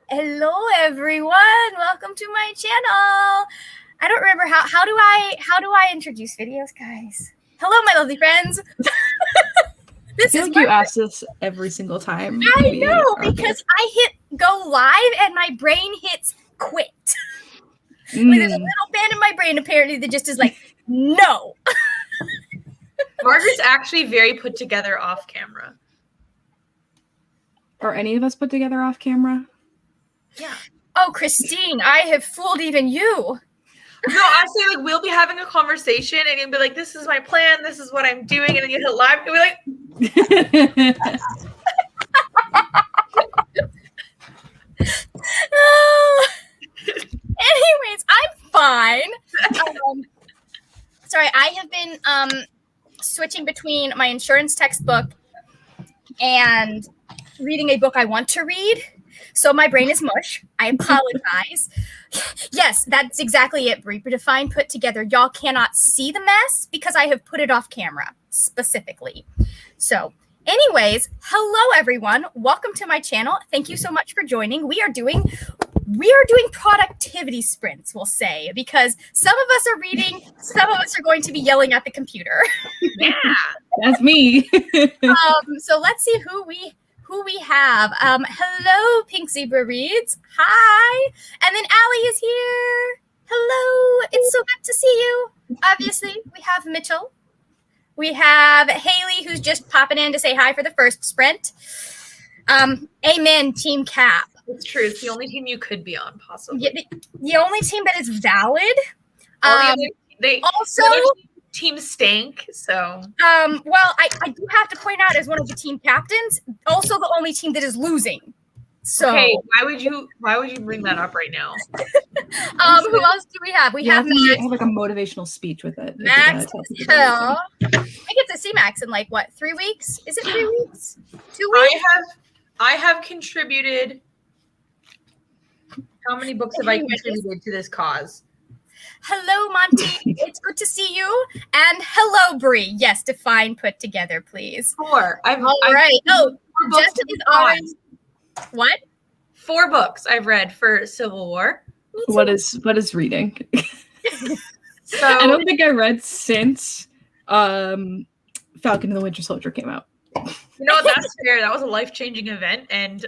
Hello, everyone. Welcome to my channel. I don't remember how do I introduce videos, guys? Hello, my lovely friends. I feel like you ask this every single time. I know, because I hit go live and my brain hits quit. Like there's a little band in my brain apparently that just is like, no. Margaret's actually very put together off camera. Are any of us put together off camera? Yeah. Oh, Christine, I have fooled even you. No, I say like we'll be having a conversation and you'll be like, this is my plan, this is what I'm doing, and then you hit live and be like anyways, I'm fine. Sorry, I have been switching between my insurance textbook and reading a book I want to read. So my brain is mush. I apologize. Yes, that's exactly it, Brie. Defined, put together. Y'all cannot see the mess because I have put it off camera specifically. So anyways, hello, everyone. Welcome to my channel. Thank you so much for joining. We are doing productivity sprints, we'll say, because some of us are reading, some of us are going to be yelling at the computer. Yeah, that's me. So let's see who we have. Hello, Pink Zebra Reads. Hi. And then Allie is here. Hello. It's so good to see you. Obviously, we have Mitchell. We have Haley, who's just popping in to say hi for the first sprint. Amen, Team Cap. It's true. It's the only team you could be on, possibly. Yeah, the only team that is valid. They also teams stank. So well, I do have to point out, as one of the team captains, also the only team that is losing. So okay, why would you bring that up right now? Who else do we have? We have Max. Have like a motivational speech with it. Max Hill. I get to see Max in like what, 3 weeks? Is it 3 weeks? 2 weeks? I have contributed. How many books have I contributed to this cause? Hello, Monty. It's good to see you. And hello, Brie. Yes, define, put together, please. 4. All right. Oh, Jessica's already. What? 4 books I've read for Civil War. What is reading? So I don't think I read since Falcon and the Winter Soldier came out. You know, that's fair. That was a life-changing event, and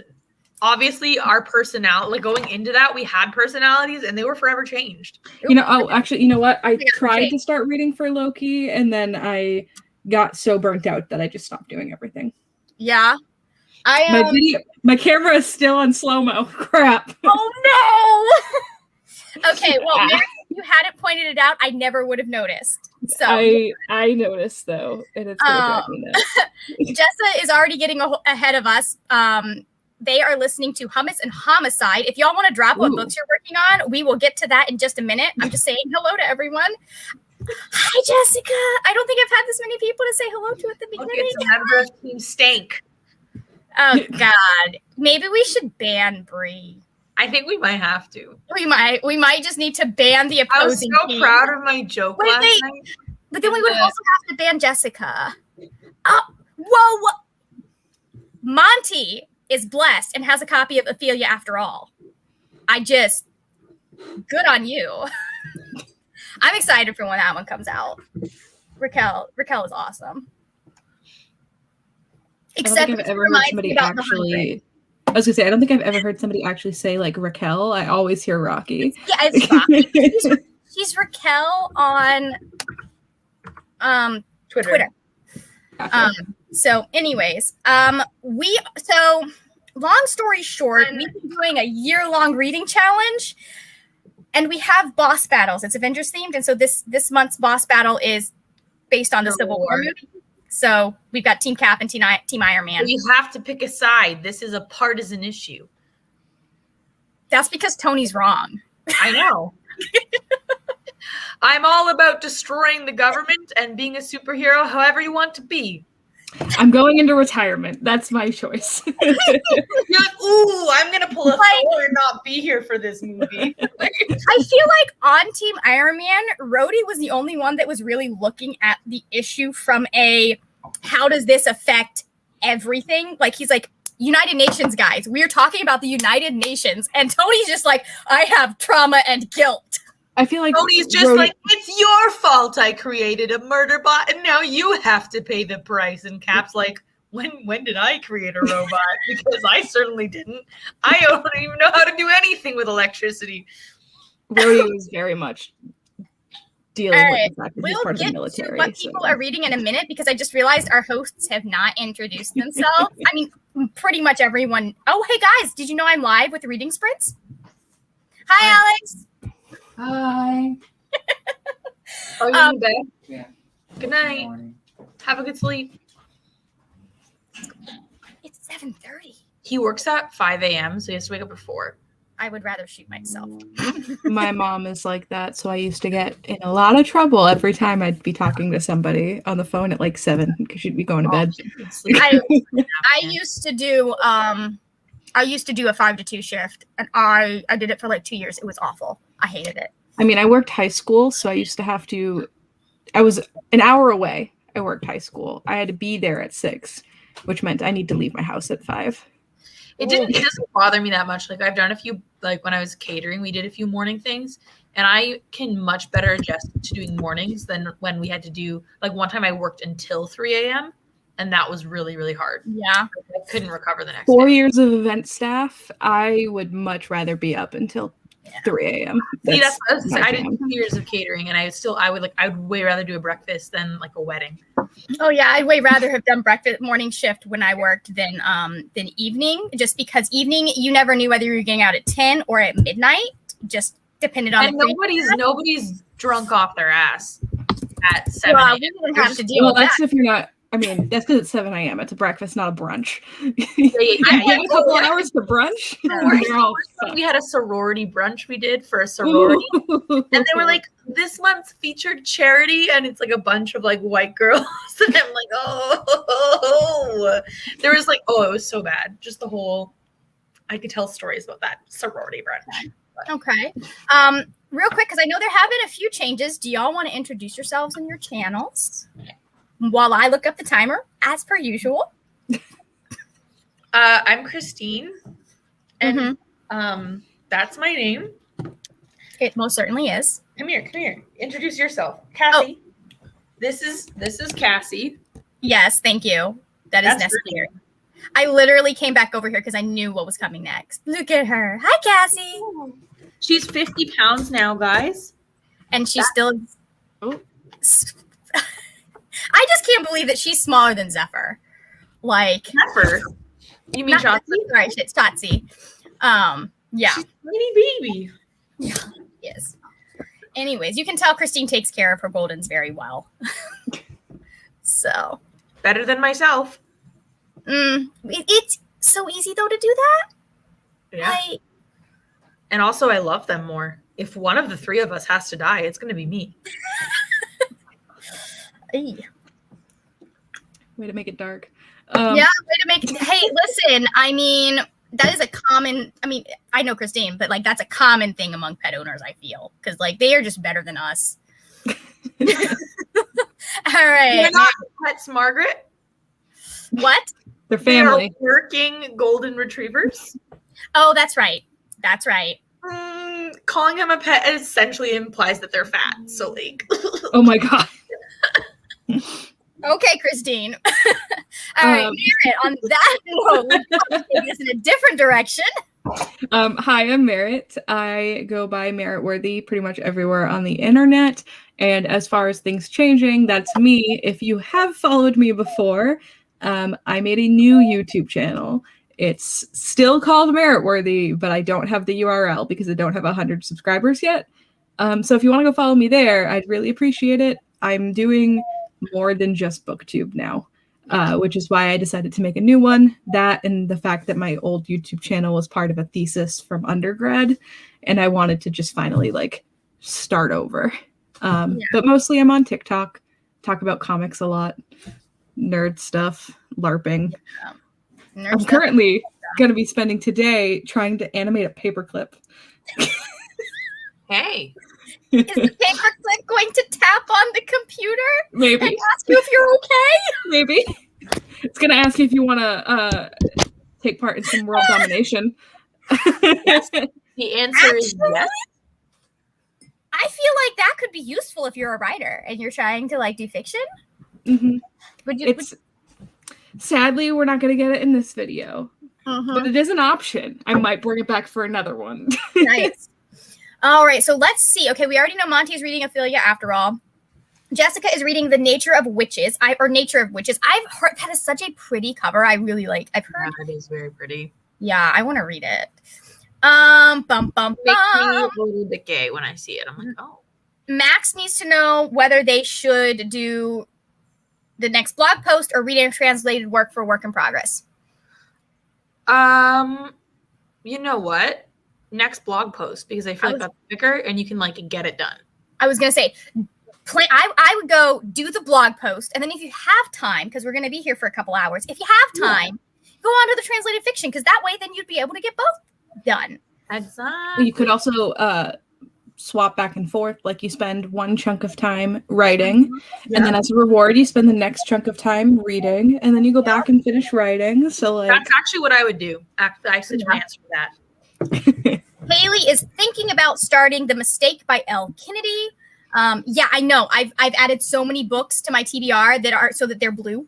obviously our personality, like going into that, we had personalities and they were forever changed. You know, actually, you know what? I tried to start reading for Loki and then I got so burnt out that I just stopped doing everything. Yeah. My camera is still on slow-mo. Crap. Oh no. Okay, well, Merritt, if you hadn't pointed it out, I never would have noticed. So I noticed though, and it's gonna drive me nuts. Jessa is already getting ahead of us. They are listening to Hummus and Homicide. If y'all want to drop what books you're working on, we will get to that in just a minute. I'm just saying hello to everyone. Hi, Jessica. I don't think I've had this many people to say hello to at the beginning. Okay, it's a member of Team Stank. Oh, God. Maybe we should ban Brie. I think we might have to. We might just need to ban the opposing team. I was so proud of my joke last night. But then we would also have to ban Jessica. Whoa. Monty is blessed and has a copy of Ophelia After All. Good on you. I'm excited for when that one comes out. Raquel is awesome. Except I don't think I've ever heard somebody actually. I was gonna say I don't think I've ever heard somebody actually say like Raquel. I always hear Rocky. Yeah, it's Rocky. She's Raquel on Twitter. Gotcha. So anyways, long story short, we've been doing a year-long reading challenge, and we have boss battles. It's Avengers themed, and so this month's boss battle is based on the Civil War movie. So we've got Team Cap and Team Iron Man. You have to pick a side. This is a partisan issue. That's because Tony's wrong. I know. I'm all about destroying the government and being a superhero however you want to be. I'm going into retirement. That's my choice. You're like, ooh, I'm going to pull a Thor and not be here for this movie. I feel like on Team Iron Man, Rhodey was the only one that was really looking at the issue from a, how does this affect everything? Like, he's like, United Nations, guys. We're talking about the United Nations, and Tony's just like, I have trauma and guilt. I feel like Tony's just like, it's your fault I created a murder bot, and now you have to pay the price. And Cap's like, when did I create a robot? Because I certainly didn't. I don't even know how to do anything with electricity. Rodeo is very much dealing Right. with the fact that We'll he's part of get the military. to what people are reading in a minute, because I just realized our hosts have not introduced themselves. I mean, pretty much everyone. Oh, hey guys, did you know I'm live with Reading Sprints? Hi, Alex. Hi. Oh, you in bed? Yeah. Good night. Have a good sleep. It's 7:30. He works at 5 a.m., so he has to wake up at 4. I would rather shoot myself. My mom is like that, so I used to get in a lot of trouble every time I'd be talking to somebody on the phone at like 7 because she'd be going to bed. I used to do a 5 to 2 shift, and I did it for like 2 years. It was awful. I hated it. I mean, I worked high school, so I used to have to. I was an hour away. I worked high school. I had to be there at 6, which meant I need to leave my house at 5. It doesn't bother me that much. Like I've done a few, like when I was catering, we did a few morning things, and I can much better adjust to doing mornings than when we had to do, like one time I worked until 3 a.m. and that was really, really hard. Yeah. I couldn't recover the next 4 day. years of event staff, I would much rather be up until 3 a.m. See, that's what I was saying. my I did jam. 2 years of catering, and I would way rather do a breakfast than like a wedding. Oh yeah, I'd way rather have done breakfast morning shift when I worked than evening, just because evening you never knew whether you were getting out at 10 or at midnight, just depended on And the nobody's drunk off their ass at 7 Well, a.m. we didn't have to deal Well, with that's that. if you're not. I mean, that's because it's 7 a.m. It's a breakfast, not a brunch. Yeah, You have a couple hours to brunch. Worst- You're all We had a sorority brunch we did for a sorority. fucked. And they were like, this month's featured charity, and it's like a bunch of like white girls. And I'm like, oh. There was like, it was so bad. Just the whole, I could tell stories about that sorority brunch. Okay. Real quick, because I know there have been a few changes. Do y'all want to introduce yourselves and your channels while I look up the timer, as per usual? I'm Christine, and that's my name. It most certainly is. Come here. Introduce yourself, Cassie. This is Cassie. Yes, thank you. That is That's necessary. I literally came back over here because I knew what was coming next. Look at her. Hi, Cassie. She's 50 pounds now, guys. And she's still. Oh. I just can't believe that she's smaller than Zephyr. Like. Zephyr. You mean not Shotzi? Sorry, it's Shotzi. Yeah. She's a tiny baby. Yes. Anyways, you can tell Christine takes care of her Goldens very well. So. Better than myself. It's so easy though to do that. Yeah. And also, I love them more. If one of the three of us has to die, it's going to be me. Way Way to make it dark. to make. Hey, listen. I mean, that is a common. I mean, I know Christine, but like that's a common thing among pet owners. I feel because like they are just better than us. All right. They're not pets, Margaret. What? They're They family. are working golden retrievers. Oh, that's right. That's right. Calling them a pet essentially implies that they're fat. So, like, Oh my god. Okay, Christine. All right, Merritt, on that note, let's take this in a different direction. Hi, I'm Merritt. I go by Merritt Worthy pretty much everywhere on the internet. And as far as things changing, that's me. If you have followed me before, I made a new YouTube channel. It's still called Merritt Worthy, but I don't have the URL because I don't have 100 subscribers yet. So if you want to go follow me there, I'd really appreciate it. I'm doing more than just BookTube now, which is why I decided to make a new one. That and the fact that my old YouTube channel was part of a thesis from undergrad, and I wanted to just finally like start over. But mostly I'm on TikTok, talk about comics a lot, nerd stuff, LARPing. I'm currently going to be spending today trying to animate a paperclip. hey. Is the paperclip going to tap on the computer Maybe. and ask you if you're okay? Maybe. It's going to ask if you want to take part in some world domination. Yes. The answer is yes. I feel like that could be useful if you're a writer and you're trying to like do fiction. Mm-hmm. Would Sadly, we're not going to get it in this video, Mhm. but it is an option. I might bring it back for another one. Nice. All right, so let's see. Okay, we already know Monty is reading Ophelia after all. Jessica is reading The Nature of Witches. I've heard that is such a pretty cover. I really like. I've heard. Yeah, it is very pretty. Yeah, I want to read it. Bum bum It makes me bum. a little bit gay when I see it. I'm like, oh. Max needs to know whether they should do the next blog post or read a translated work for work in progress. You know what? Next blog post, because I feel like that's quicker and you can like get it done. I was gonna say, I would go do the blog post, and then if you have time, because we're gonna be here for a couple hours, if you have time, go on to the translated fiction, because that way then you'd be able to get both done. Exactly. You could also swap back and forth. Like you spend one chunk of time writing, and then as a reward, you spend the next chunk of time reading, and then you go back and finish writing. So like that's actually what I would do. I switch my answer to that. Haley is thinking about starting The Mistake by Elle Kennedy. Yeah, I know. I've added so many books to my TBR that are so that they're blue.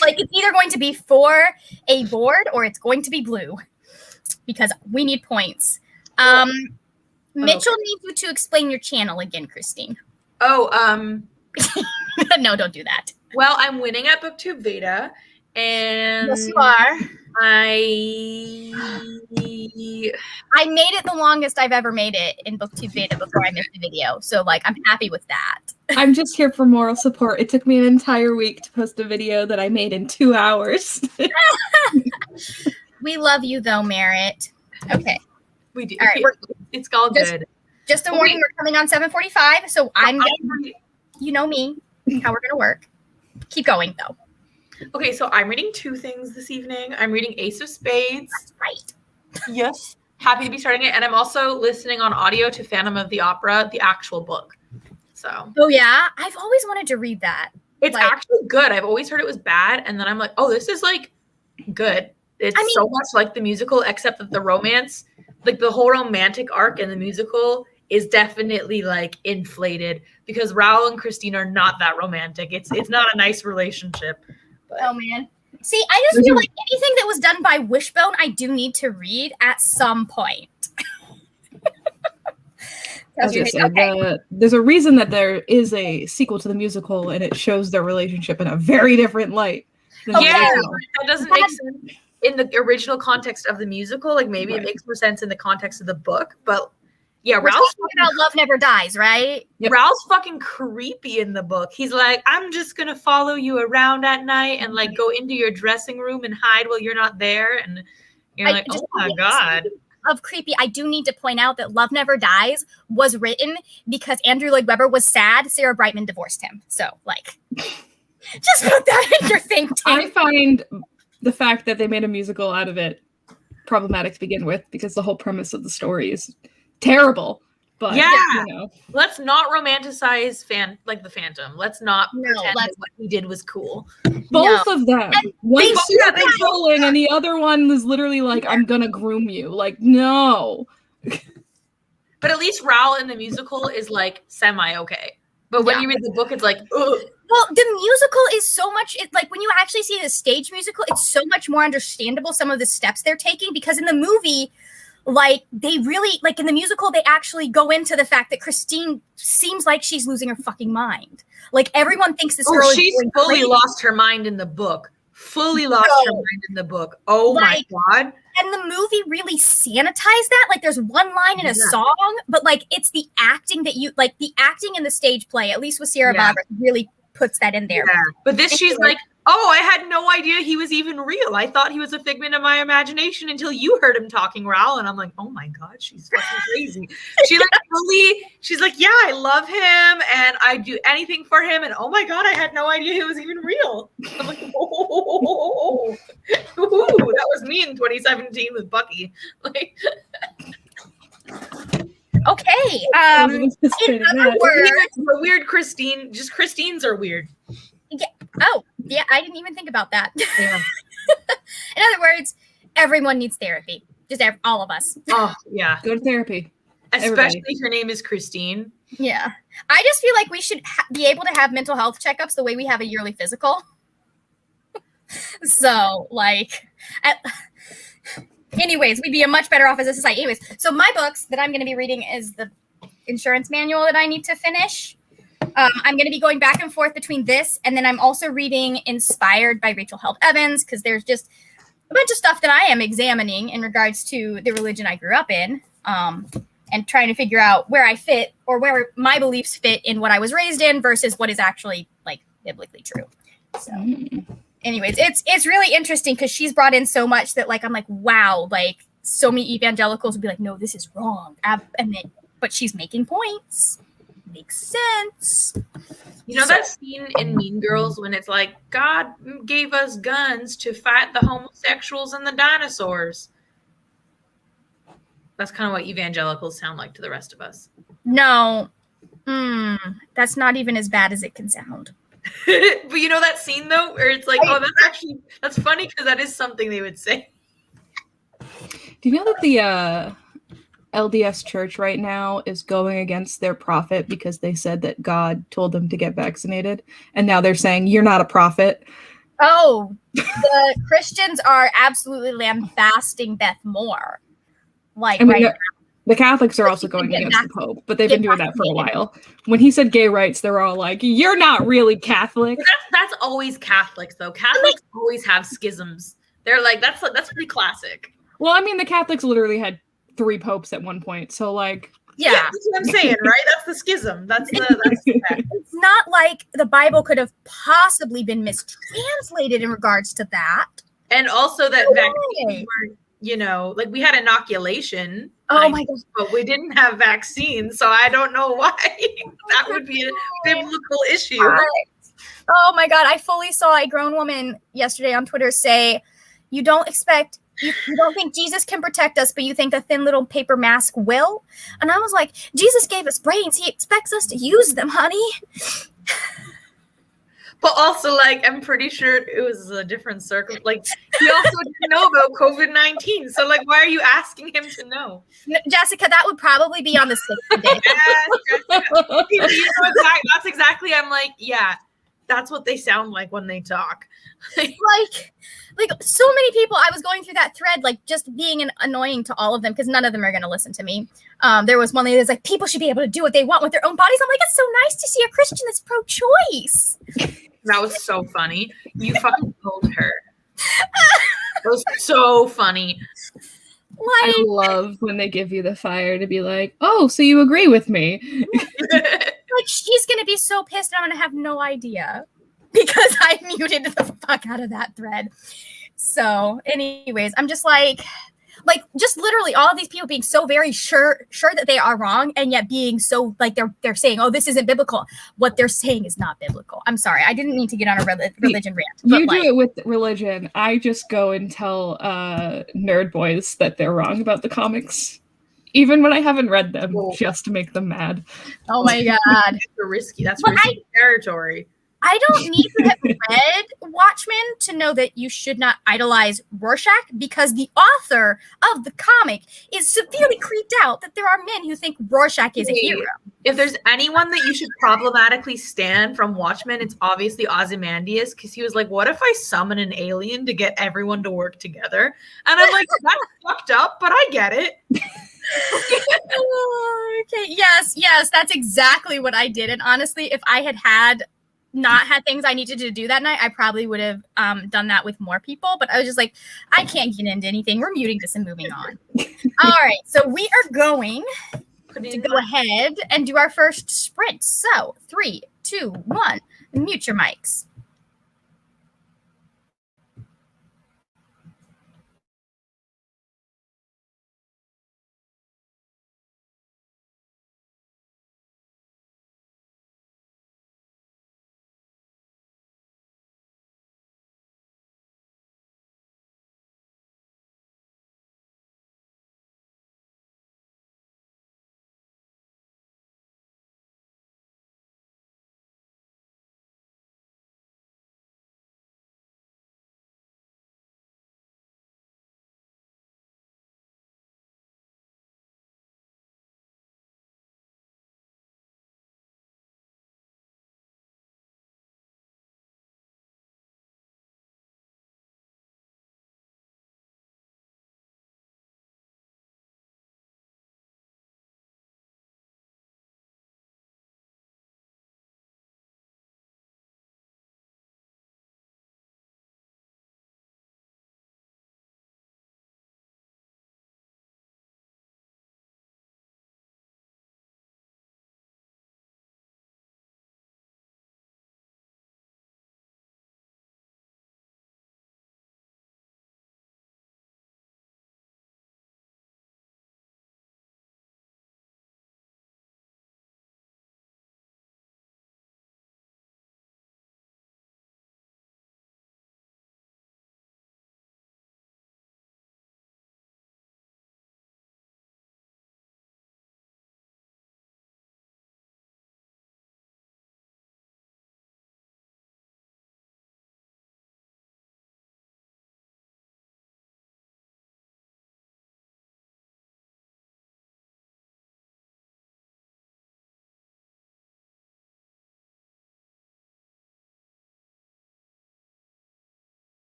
Like it's either going to be for a board or it's going to be blue because we need points. Mitchell needs you to explain your channel again, Christine. Oh, No, don't do that. well, I'm winning at BookTube Beta, and Yes, you are. I made it the longest I've ever made it in BookTube Beta before I missed the video. So, like, I'm happy with that. I'm just here for moral support. It took me an entire week to post a video that I made in 2 hours. We love you, though, Merritt. Okay. we do. All right, It's all good. Just a warning, we're coming on 7:45, so you know me, how we're going to work. Keep going, though. Okay, so I'm reading 2 things this evening. I'm reading Ace of Spades. That's right. Yes. Happy to be starting it. And I'm also listening on audio to Phantom of the Opera, the actual book. So. Oh, yeah? I've always wanted to read that. It's actually good. I've always heard it was bad. And then I'm like, oh, this is like good. It's so much like the musical, except that the romance, like the whole romantic arc in the musical is definitely like inflated because Raoul and Christine are not that romantic. It's not a nice relationship. But. Oh, man. See, I just feel like anything that was done by Wishbone, I do need to read at some point. There's a reason that there is a sequel to the musical, and it shows their relationship in a very different light. That doesn't make sense in the original context of the musical. Like maybe it makes more sense in the context of the book, but yeah, We're talking about Love Never Dies, right? Yep. Ralph's fucking creepy in the book. He's like, I'm just gonna follow you around at night and like go into your dressing room and hide while you're not there, and you're like, oh my god. Of creepy, I do need to point out that Love Never Dies was written because Andrew Lloyd Webber was sad Sarah Brightman divorced him. So, like, just put that in your think tank. I find the fact that they made a musical out of it problematic to begin with because the whole premise of the story is terrible. But let's not romanticize the Phantom. Let's not pretend that what he did was cool. Both of them. One's super controlling and the other one was literally like, I'm gonna groom you. Like, no. But at least Raoul in the musical is like semi-okay. But when you read the book, it's like, ugh. Well, the musical is so much, like when you actually see the stage musical, it's so much more understandable some of the steps they're taking because in the movie, like they really, like in the musical, they actually go into the fact that Christine seems like she's losing her fucking mind. Like everyone thinks this girl is she's fully lost her mind in the book. Fully lost her mind in the book. Oh my god. And the movie really sanitized that. Like there's one line in a song, but like it's the acting that you, like the acting in the stage play, at least with Sierra Barbara, really puts that in there. Yeah. But this, she's like, oh, I had no idea he was even real. I thought he was a figment of my imagination until you heard him talking, Raoul. And I'm like, oh my God, she's fucking crazy. She's like, yeah, I love him and I do anything for him. And oh my God, I had no idea he was even real. I'm like, oh, that was me in 2017 with Bucky. Like, okay. In other words, the weird Christine, just Christines are weird. Yeah. Oh, yeah. I didn't even think about that. Yeah. In other words, everyone needs therapy. Just all of us. Oh, yeah. Go to therapy. Especially Everybody. if your name is Christine. Yeah. I just feel like we should be able to have mental health checkups the way we have a yearly physical. So, like, anyways, we'd be a much better off as a society. Anyways, so my books that I'm going to be reading is the insurance manual that I need to finish. I'm going to be going back and forth between this, and then I'm also reading Inspired by Rachel Held Evans, because there's just a bunch of stuff that I am examining in regards to the religion I grew up in, and trying to figure out where I fit or where my beliefs fit in what I was raised in versus what is actually like biblically true. So anyways, it's really interesting because she's brought in so much that like I'm like, wow, like so many evangelicals would be like, no, this is wrong. But she's making points. Makes sense. You know that scene in Mean Girls when it's like, God gave us guns to fight the homosexuals and the dinosaurs? That's kind of what evangelicals sound like to the rest of us. No. That's not even as bad as it can sound. But you know that scene though, where it's like, oh, that's funny because that is something they would say. Do you know that the LDS Church right now is going against their prophet because they said that God told them to get vaccinated, and now they're saying you're not a prophet? Oh, the Christians are absolutely lambasting Beth Moore. Like, I mean, right now. the Catholics are also going against the Pope, but they've been doing that for a while. When he said gay rights, they were all like, you're not really Catholic. That's always Catholics, though. Catholics always have schisms. They're like, that's pretty classic. Well, I mean, the Catholics literally had 3 popes at one point, so like... Yeah, that's what I'm saying, right? That's the schism. That's It's not like the Bible could have possibly been mistranslated in regards to that. And also that vaccines were, you know, like we had inoculation. Oh my gosh. But we didn't have vaccines, so I don't know why that would be a biblical issue. Oh my God. I fully saw a grown woman yesterday on Twitter say, you don't think Jesus can protect us, but you think a thin little paper mask will? And I was like, Jesus gave us brains. He expects us to use them, honey. But also, like, I'm pretty sure it was a different circle. Like, he also didn't know about COVID-19. So, like, why are you asking him to know? Jessica, that would probably be on the 6th day. Yes, you know, that's exactly. I'm like, yeah, that's what they sound like when they talk. like so many people, I was going through that thread, like just being annoying to all of them because none of them are going to listen to me. There was one lady that's like, people should be able to do what they want with their own bodies. I'm like, it's so nice to see a Christian that's pro-choice. That was so funny. You fucking told her. That was so funny. Like, I love when they give you the fire to be like, oh, so you agree with me. Like, she's going to be so pissed and I'm going to have no idea because I muted the fuck out of that thread. So anyways, I'm just like just literally all of these people being so very sure that they are wrong, and yet being so like they're saying, oh, this isn't biblical. What they're saying is not biblical. I'm sorry, I didn't mean to get on a religion rant. You do it with religion. I just go and tell nerd boys that they're wrong about the comics, even when I haven't read them, just to make them mad. Oh my God, that's risky territory. I don't need to have read Watchmen to know that you should not idolize Rorschach, because the author of the comic is severely creeped out that there are men who think Rorschach is a hero. If there's anyone that you should problematically stand from Watchmen, it's obviously Ozymandias, because he was like, what if I summon an alien to get everyone to work together? And I'm like, that's fucked up, but I get it. Okay, yes, that's exactly what I did. And honestly, if I had not had things I needed to do that night, I probably would have done that with more people. But I was just like, I can't get into anything. We're muting this and moving on. All right, so we are going to go ahead and do our first sprint. So 3, 2, 1, mute your mics.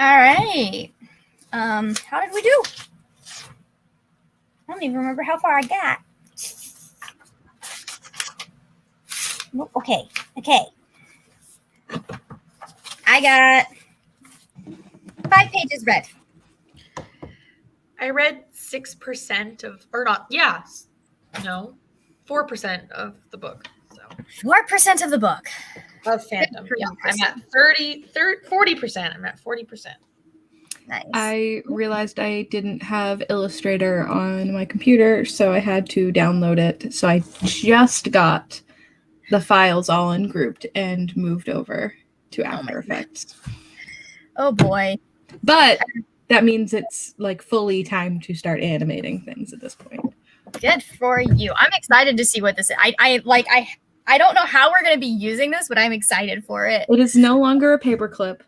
All right. How did we do? I don't even remember how far I got. Nope. Okay. I got 5 pages read. I read 6% of, or not, yes, no, 4% of the book. So 4% of the book. of fandom. Yeah, I'm at 40%. I'm at 40%. Nice. I realized I didn't have Illustrator on my computer, so I had to download it. So I just got the files all ungrouped and moved over to After Effects. Oh boy. But that means it's like fully time to start animating things at this point. Good for you. I'm excited to see what this is. I don't know how we're going to be using this, but I'm excited for it. It is no longer a paperclip.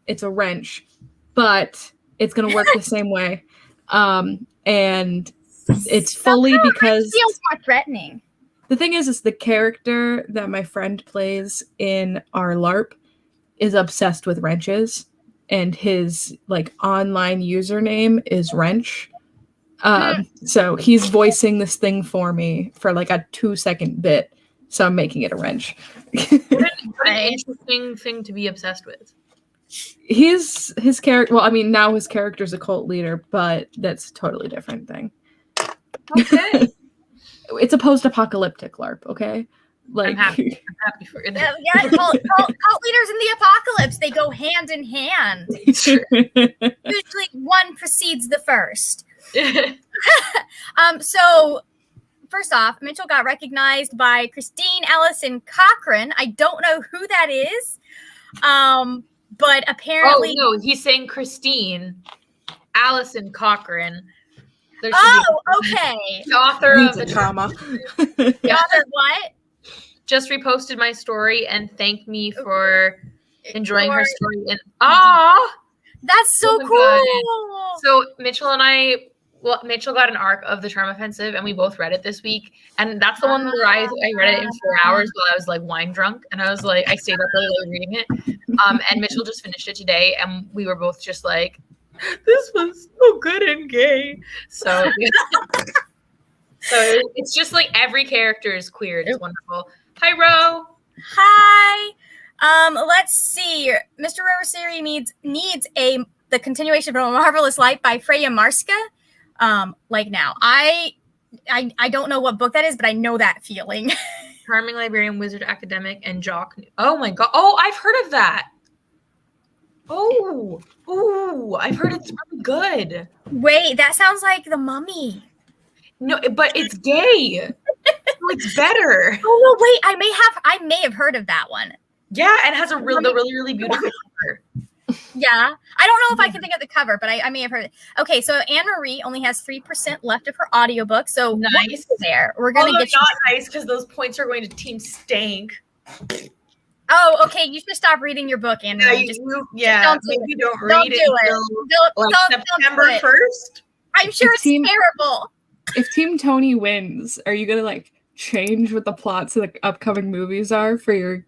It's a wrench, but it's going to work the same way. And it's fully because it feels more threatening. the thing is the character that my friend plays in our LARP is obsessed with wrenches, and his like online username is wrench. So he's voicing this thing for me for like a 2-second bit. So I'm making it a wrench. What an interesting thing to be obsessed with. His character. Well, I mean, now his character's a cult leader, but that's a totally different thing. Okay. It's a post-apocalyptic LARP. Okay, like I'm happy for you. Yeah, cult leaders in the apocalypse, they go hand in hand. Usually one precedes the first. So first off, Mitchell got recognized by Christine Allison Cochran. I don't know who that is. But apparently he's saying Christine Allison Cochran. Okay. The author of the comma. The author of what? Just reposted my story and thanked me for enjoying her story. And that's so cool. God. So Mitchell got an arc of the Charm Offensive, and we both read it this week. And that's the one where I read it in 4 hours while I was like wine drunk, and I was like, I stayed up really late reading it. And Mitchell just finished it today, and we were both just like, this was so good and gay. So, so it's just like every character is queer. It's wonderful. Hi, Ro. Hi. Let's see. Mr. Rosary needs the continuation of A Marvelous Light by Freya Marska. Like now. I don't know what book that is, but I know that feeling. Charming Librarian, Wizard Academic, and Jock. Oh my god. Oh, I've heard of that. Oh, I've heard it's really good. Wait, that sounds like The Mummy. No, but it's gay. So it's better. Oh no, wait, I may have heard of that one. Yeah, and it has a really beautiful cover. Yeah, I don't know if I can think of the cover, but I may have heard it. Okay, so Anne Marie only has 3% left of her audiobook, so nice. There, we're gonna get not nice because those points are going to Team Stank. Oh, okay. You should stop reading your book, Anne Marie. Maybe don't read it until September 1st. I'm sure it's terrible. If Team Tony wins, are you gonna like change what the plots of the upcoming movies are for your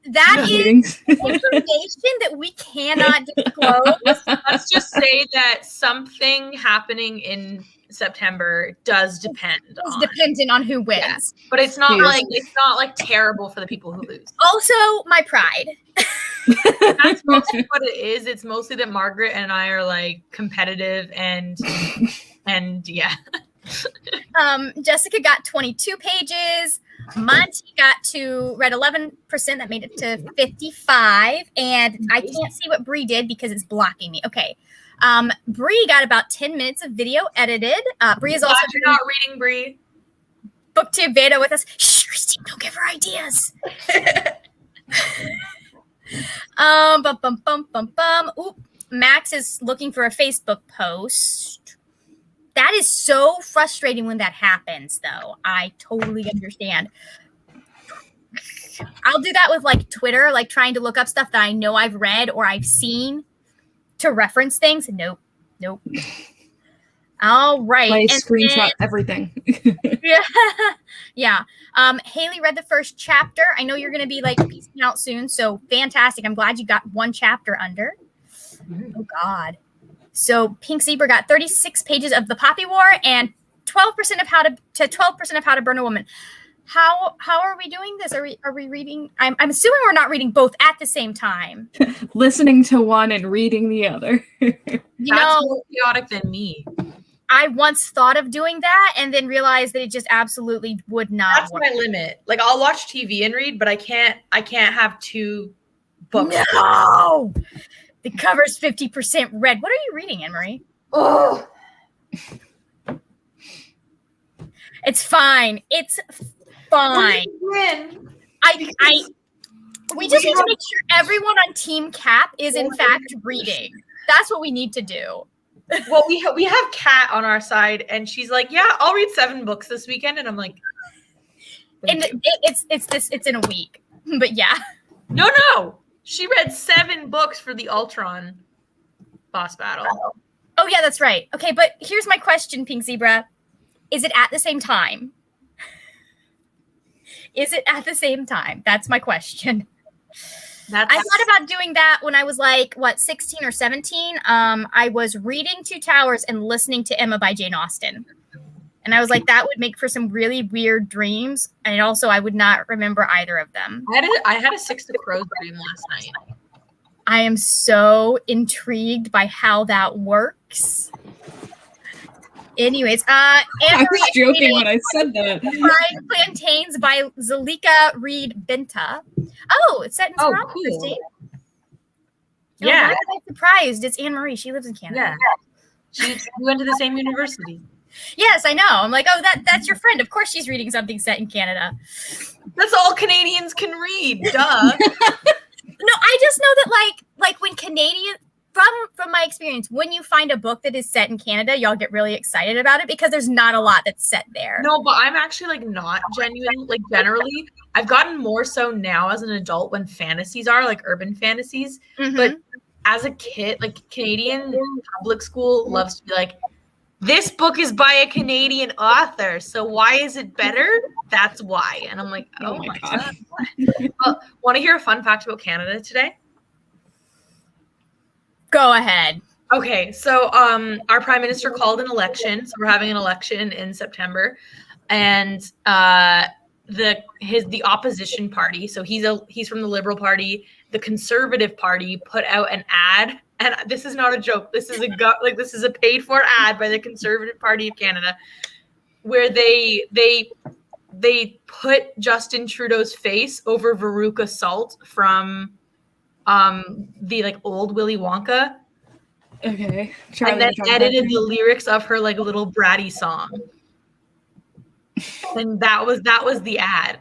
that meetings? Is information that we cannot disclose. Let's just say that something happening in September does depend. It's dependent on who wins. Yeah. But it's not like terrible for the people who lose. Also, my pride. That's mostly what it is. It's mostly that Margaret and I are like competitive and yeah. Jessica got 22 pages. Monty read 11%. That made it to 55. And I can't see what Bree did because it's blocking me. Okay. Bree got about 10 minutes of video edited. Bree is also not reading Bree. BookTube beta with us. Shh, Christine, don't give her ideas. Oop. Max is looking for a Facebook post. That is so frustrating when that happens, though. I totally understand. I'll do that with like Twitter, like trying to look up stuff that I know I've read or I've seen to reference things. Nope. All right. I screenshot everything. Yeah. Haley read the first chapter. I know you're going to be like peacing out soon. So fantastic. I'm glad you got one chapter under. Oh God. So Pink Zebra got 36 pages of The Poppy War and 12% of how to burn a woman. How are we doing this? Are we reading? I'm assuming we're not reading both at the same time. Listening to one and reading the other. That's more chaotic than me. I once thought of doing that and then realized that it just absolutely would not That's work. my limit. Like I'll watch TV and read, but I can't have two books. No. The cover's 50% red. What are you reading, Anne-Marie? Oh. It's fine. It's fine. Win. We just need to make sure everyone on Team Cap is in fact reading. That's what we need to do. Well, we have Kat on our side, and she's like, "Yeah, I'll read 7 books this weekend," and I'm like, and it's in a week, but yeah. No, she read 7 books for the Ultron boss battle. Oh yeah, that's right. Okay, but here's my question, Pink Zebra: is it at the same time? Is it at the same time? That's my question. I thought about doing that when I was 16 or 17. I was reading Two Towers and listening to Emma by Jane Austen. And I was like, that would make for some really weird dreams. And also I would not remember either of them. I had a Six of Crows dream last night. I am so intrigued by how that works. Anyways, I was joking when I said that. Fried Plantains by Zalika Reed Binta. Oh, it's set in Toronto, cool. Christy. Yeah. Why am I surprised? It's Anne-Marie. She lives in Canada. Yeah. We went to the same university. Yes, I know. I'm like, oh, that's your friend. Of course she's reading something set in Canada. That's all Canadians can read. Duh. No, I just know that like when Canadian from my experience, when you find a book that is set in Canada, y'all get really excited about it because there's not a lot that's set there. No, but I'm actually not genuine. Generally, I've gotten more so now as an adult when fantasies are urban fantasies. Mm-hmm. But as a kid, Canadian public school loves to be like, this book is by a Canadian author, so why is it better? That's why. And I'm like, oh my God. Well, want to hear a fun fact about Canada today? Go ahead. Okay, so our prime minister called an election. So we're having an election in September, and the opposition party. So he's from the Liberal Party. The Conservative Party put out an ad, and this is not a joke. This is this is a paid for ad by the Conservative Party of Canada, where they put Justin Trudeau's face over Veruca Salt from the old Willy Wonka. Okay. And then edited the lyrics of her little bratty song. And that was the ad.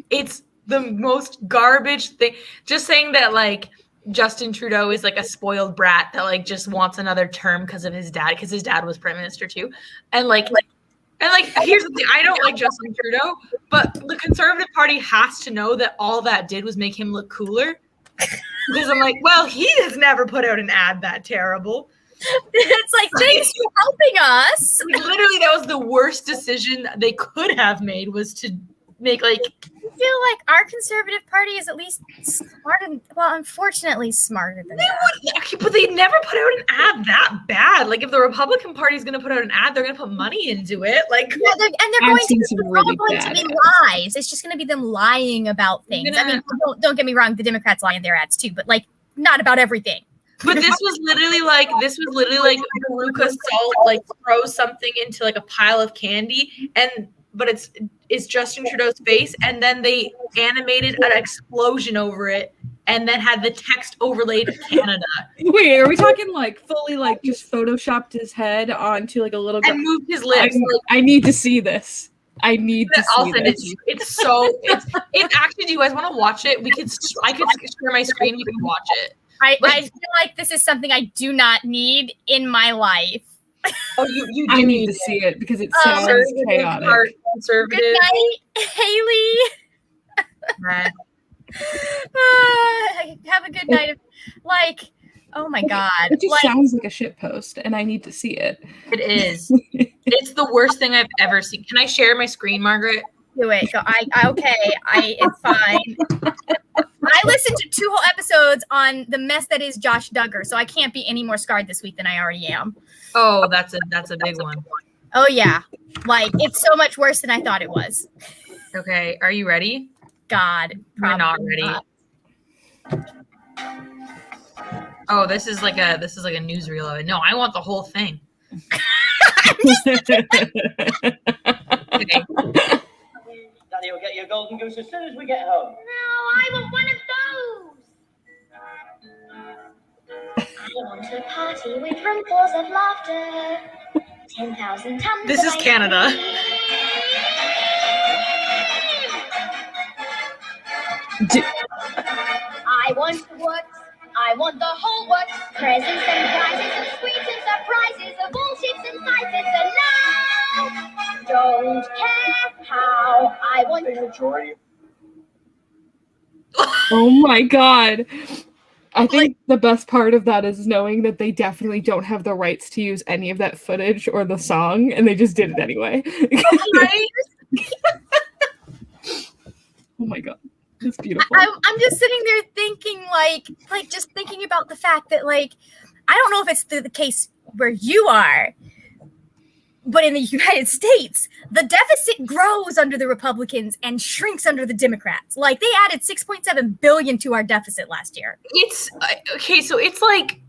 It's the most garbage thing. Just saying that Justin Trudeau is a spoiled brat that just wants another term because of his dad, because his dad was prime minister too. And here's the thing, I don't like Justin Trudeau, but the Conservative Party has to know that all that did was make him look cooler. Because I'm well, he has never put out an ad that terrible. It's thanks for helping us. Literally, that was the worst decision they could have made, was to make I feel like our Conservative Party is at least smart unfortunately smarter than that. But they never put out an ad that bad. If the Republican Party is going to put out an ad, they're going to put money into it. They're going to be lies. It's just going to be them lying about things. I mean, don't get me wrong. The Democrats lie in their ads too, but not about everything. But this was literally Veruca Salt throws something into a pile of candy, but it's Justin Trudeau's face, and then they animated an explosion over it, and then had the text overlaid of Canada. Wait, are we talking fully just photoshopped his head onto a little and moved his lips? I need to see this. I need to see this. It's actually. Do you guys want to watch it? I could share my screen. You can watch it. I feel like this is something I do not need in my life. Oh, you do I need to see it because it sounds chaotic. Conservative. Good night, Haley. Right. Have a good night. Oh my God. It just sounds like a shit post, and I need to see it. It is. It's the worst thing I've ever seen. Can I share my screen, Margaret? Do it. Go. Okay. It's fine. I listened to 2 whole episodes on the mess that is Josh Duggar, so I can't be any more scarred this week than I already am. Oh, that's a big one. Oh yeah, like it's so much worse than I thought it was. Okay, are you ready? God, We're not ready. not. Oh, this is like a newsreel of it. No, I want the whole thing. Okay. Daddy will get you a golden goose as soon as we get home. No, I want one of those. I want a party with rumbles of laughter. 10,000 tons. This is Canada. I want the works. I want the whole works. Presents and prizes and sweets and surprises of all shapes and sizes. And now, don't care how. I want the majority. Oh my god. I think the best part of that is knowing that they definitely don't have the rights to use any of that footage or the song, and they just did it anyway. Oh my god. It's beautiful. I'm just sitting there thinking, like just thinking about the fact that, like, I don't know if it's the case where you are, but in the United States, the deficit grows under the Republicans and shrinks under the Democrats. Like, they added $6.7 billion to our deficit last year. It's okay, so it's like,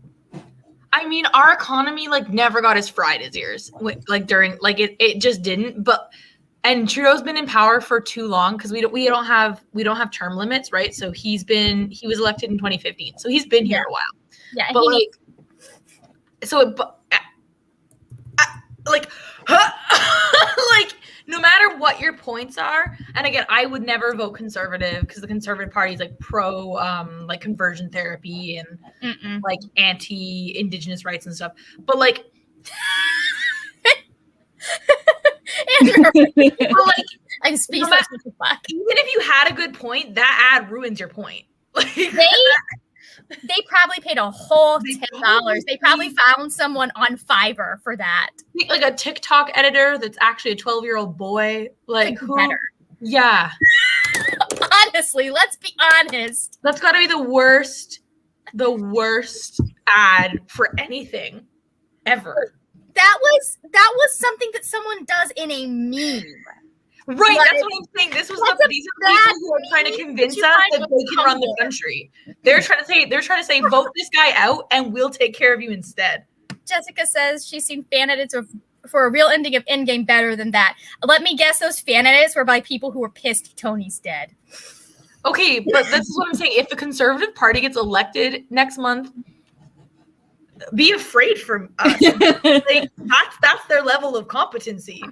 I mean, our economy like never got as fried as yours. Like during, like it just didn't. And Trudeau's been in power for too long because we don't have term limits, right? So he was elected in 2015, so he's been here a while. Yeah, but like no matter what your points are, and again, I would never vote conservative because the Conservative Party is like pro like conversion therapy and like anti-Indigenous rights and stuff. But like, I'm speechless. Even if you had a good point, that ad ruins your point. Like, they probably paid a whole $10. They probably found someone on Fiverr for that. Like a TikTok editor that's actually a 12-year-old boy. Like, who? Better. Yeah. Honestly, let's be honest. That's got to be the worst ad for anything ever. That was something that someone does in a meme. Right, that's what I'm saying. These are the people who are trying to convince us that they can run the country. They're trying to say, vote this guy out and we'll take care of you instead. Jessica says she's seen fan edits for a real ending of Endgame better than that. Let me guess, those fan edits were by people who were pissed Tony's dead. Okay, but this is what I'm saying. If the Conservative Party gets elected next month, be afraid for us. Like, that's their level of competency.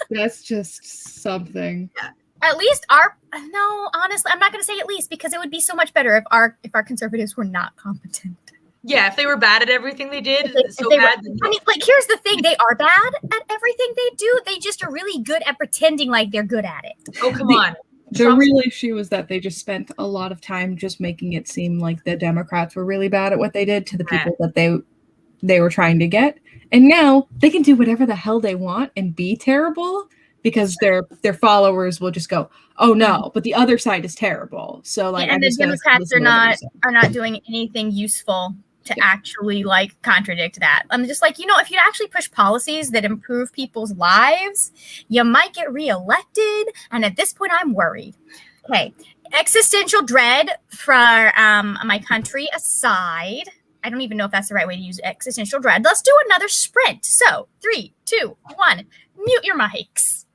That's just something. At least honestly, I'm not going to say at least, because it would be so much better if our conservatives were not competent. Yeah, if they were bad at everything they did, here's the thing: they are bad at everything they do. They just are really good at pretending like they're good at it. Oh, come on. The real issue was that they just spent a lot of time just making it seem like the Democrats were really bad at what they did to the people that they were trying to get. And now they can do whatever the hell they want and be terrible because their followers will just go, "Oh no, but the other side is terrible." So like, and the Democrats are not doing anything useful to actually like contradict that. I'm just like, if you actually push policies that improve people's lives, you might get reelected. And at this point, I'm worried. Okay, existential dread for my country aside. I don't even know if that's the right way to use existential dread. Let's do another sprint. So 3, 2, 1, mute your mics.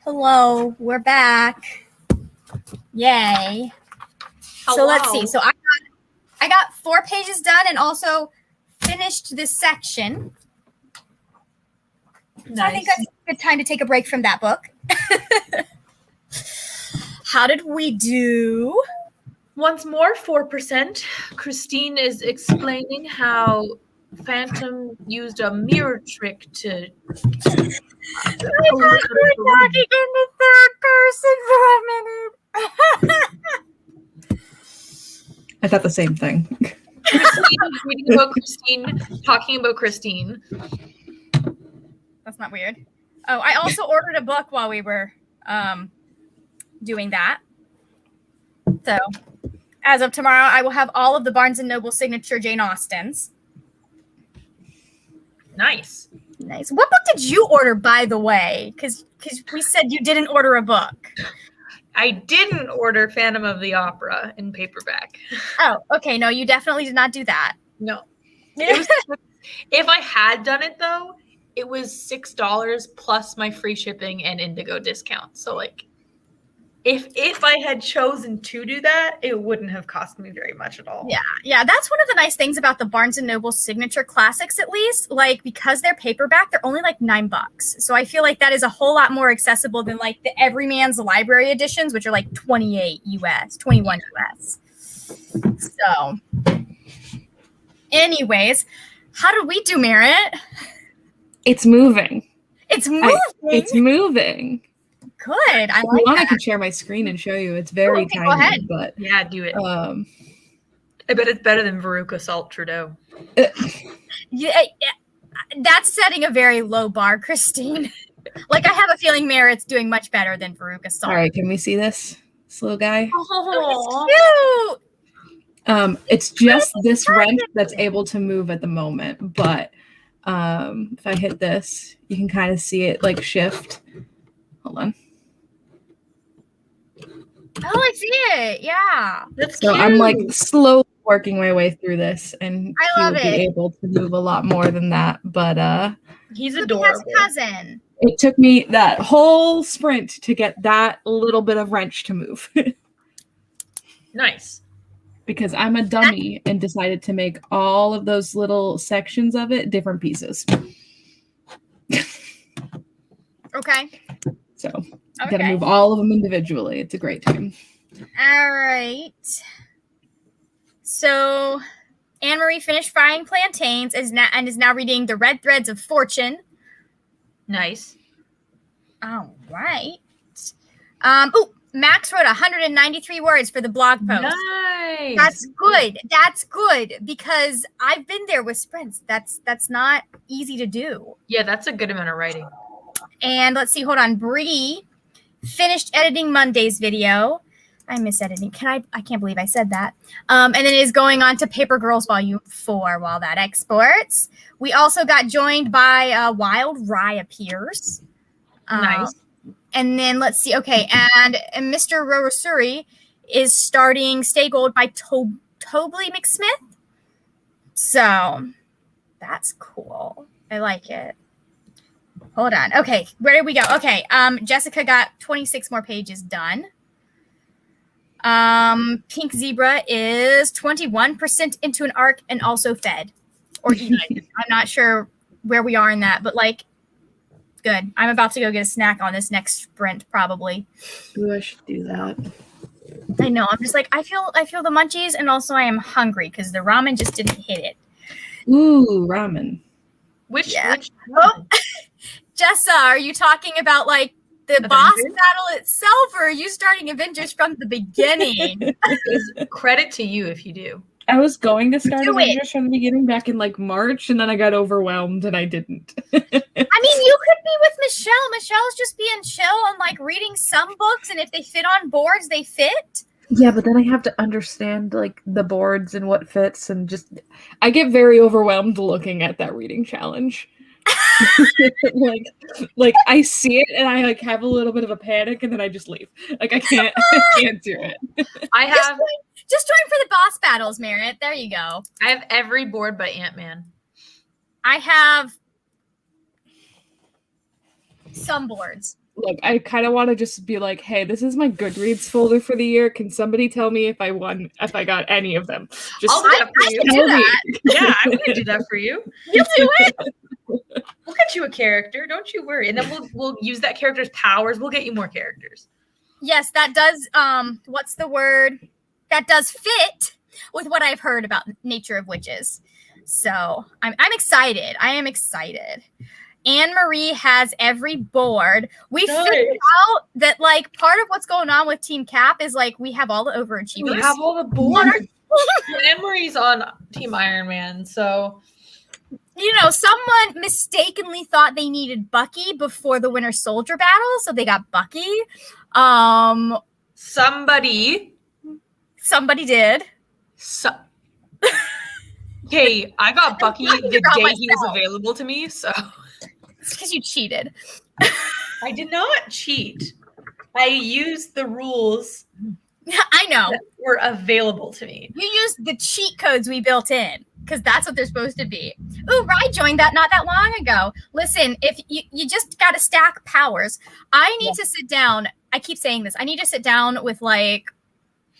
Hello, we're back. Yay. So let's see. So I got 4 pages done and also finished this section. Nice. So I think that's a good time to take a break from that book. How did we do? Once more, 4%. Christine is explaining how Phantom used a mirror trick to. I thought we were talking in the third person for a minute. I thought the same thing. Christine is reading about Christine, talking about Christine. That's not weird. Oh, I also ordered a book while we were doing that. So, as of tomorrow, I will have all of the Barnes & Noble signature Jane Austens. Nice. Nice. What book did you order, by the way? Because we said you didn't order a book. I didn't order Phantom of the Opera in paperback. Oh, okay. No, you definitely did not do that. No. It was, if I had done it, though, it was $6 plus my free shipping and Indigo discount. So, like, if I had chosen to do that, it wouldn't have cost me very much at all. Yeah. That's one of the nice things about the Barnes & Noble signature classics, at least. Like, because they're paperback, they're only like $9. So I feel like that is a whole lot more accessible than like the Everyman's Library editions, which are like 21 US. So, anyways, how did we do, Merritt? It's moving. It's moving. It's moving. Good. I If like you want, I that. can share my screen and show you. It's very Okay, tiny, go ahead. but Yeah, do it. uh, I bet it's better than Veruca Salt Trudeau. Yeah, that's setting a very low bar, Christine. Like, I have a feeling Merritt's doing much better than Veruca Salt. all right, can we see this little guy? Oh, cute. It's just this wrench that's able to move at the moment, but if I hit this, you can kind of see it like shift. Hold on. Oh, I see it. Yeah. That's So cute. I'm like slowly working my way through this, and I he love will be it. able to move a lot more than that. But He's Look at adorable. his cousin. it took me that whole sprint to get that little bit of wrench to move. Nice. Because I'm a dummy and decided to make all of those little sections of it different pieces. Okay. So Okay. gotta move all of them individually. It's a great time. All right. So Anne-Marie finished frying plantains and is now reading The Red Threads of Fortune. Nice. All right. Max wrote 193 words for the blog post. Nice. That's good. That's good because I've been there with sprints. That's not easy to do. Yeah, that's a good amount of writing. And let's see. Hold on. Bree finished editing Monday's video. I miss editing. I can't believe I said that. And then is going on to Paper Girls Volume 4 while that exports. We also got joined by Wild Rye appears. Nice. And then let's see. Okay. And Mr. Rorosuri is starting Stay Gold by Tobley McSmith. So that's cool. I like it. Hold on. Okay. Where did we go? Okay. Jessica got 26 more pages done. Pink Zebra is 21% into an arc and also fed or eaten. I'm not sure where we are in that, but like, good. I'm about to go get a snack on this next sprint, probably. Ooh, I should do that. I know. I'm just like, I feel the munchies, and also I am hungry because the ramen just didn't hit it. Ooh, ramen. Which Oh, Jessa, are you talking about like the Avengers? boss battle itself, or are you starting Avengers from the beginning? credit to you if you do. I was going to start Do it. Avengers from the beginning back in like March, and then I got overwhelmed and I didn't. I mean, you could be with Michelle. Michelle's just being chill and like reading some books, and if they fit on boards, they fit. Yeah, but then I have to understand like the boards and what fits, and just I get very overwhelmed looking at that reading challenge. like I see it and I like have a little bit of a panic, and then I just leave. Like I can't do it. I have Just join for the boss battles, Merritt. There you go. every board but Ant-Man. I have some boards. Look, I kind of want to just be like, hey, this is my Goodreads folder for the year. Can somebody tell me if I got any of them? Just I'll do that for you. tell me. Yeah, I'm gonna do that for you. You'll do it. We'll get you a character. Don't you worry. And then we'll use that character's powers. We'll get you more characters. Yes, that does. What's the word? That does fit with what I've heard about Nature of Witches. So I'm excited. I am excited. Anne-Marie has every board. We figured out that like part of what's going on with Team Cap is like we have all the overachievers. We have all the boards. Anne-Marie's on Team Iron Man, so someone mistakenly thought they needed Bucky before the Winter Soldier battle, so they got Bucky. Somebody did. Hey, I got Bucky the day he was available to me, so It's because you cheated. I did not cheat. I used the rules I know. that were available to me. You used the cheat codes we built in because that's what they're supposed to be. Ooh, Rye joined that not that long ago. Listen, if you just got to stack powers. I need to sit down. I keep saying this. I need to sit down with like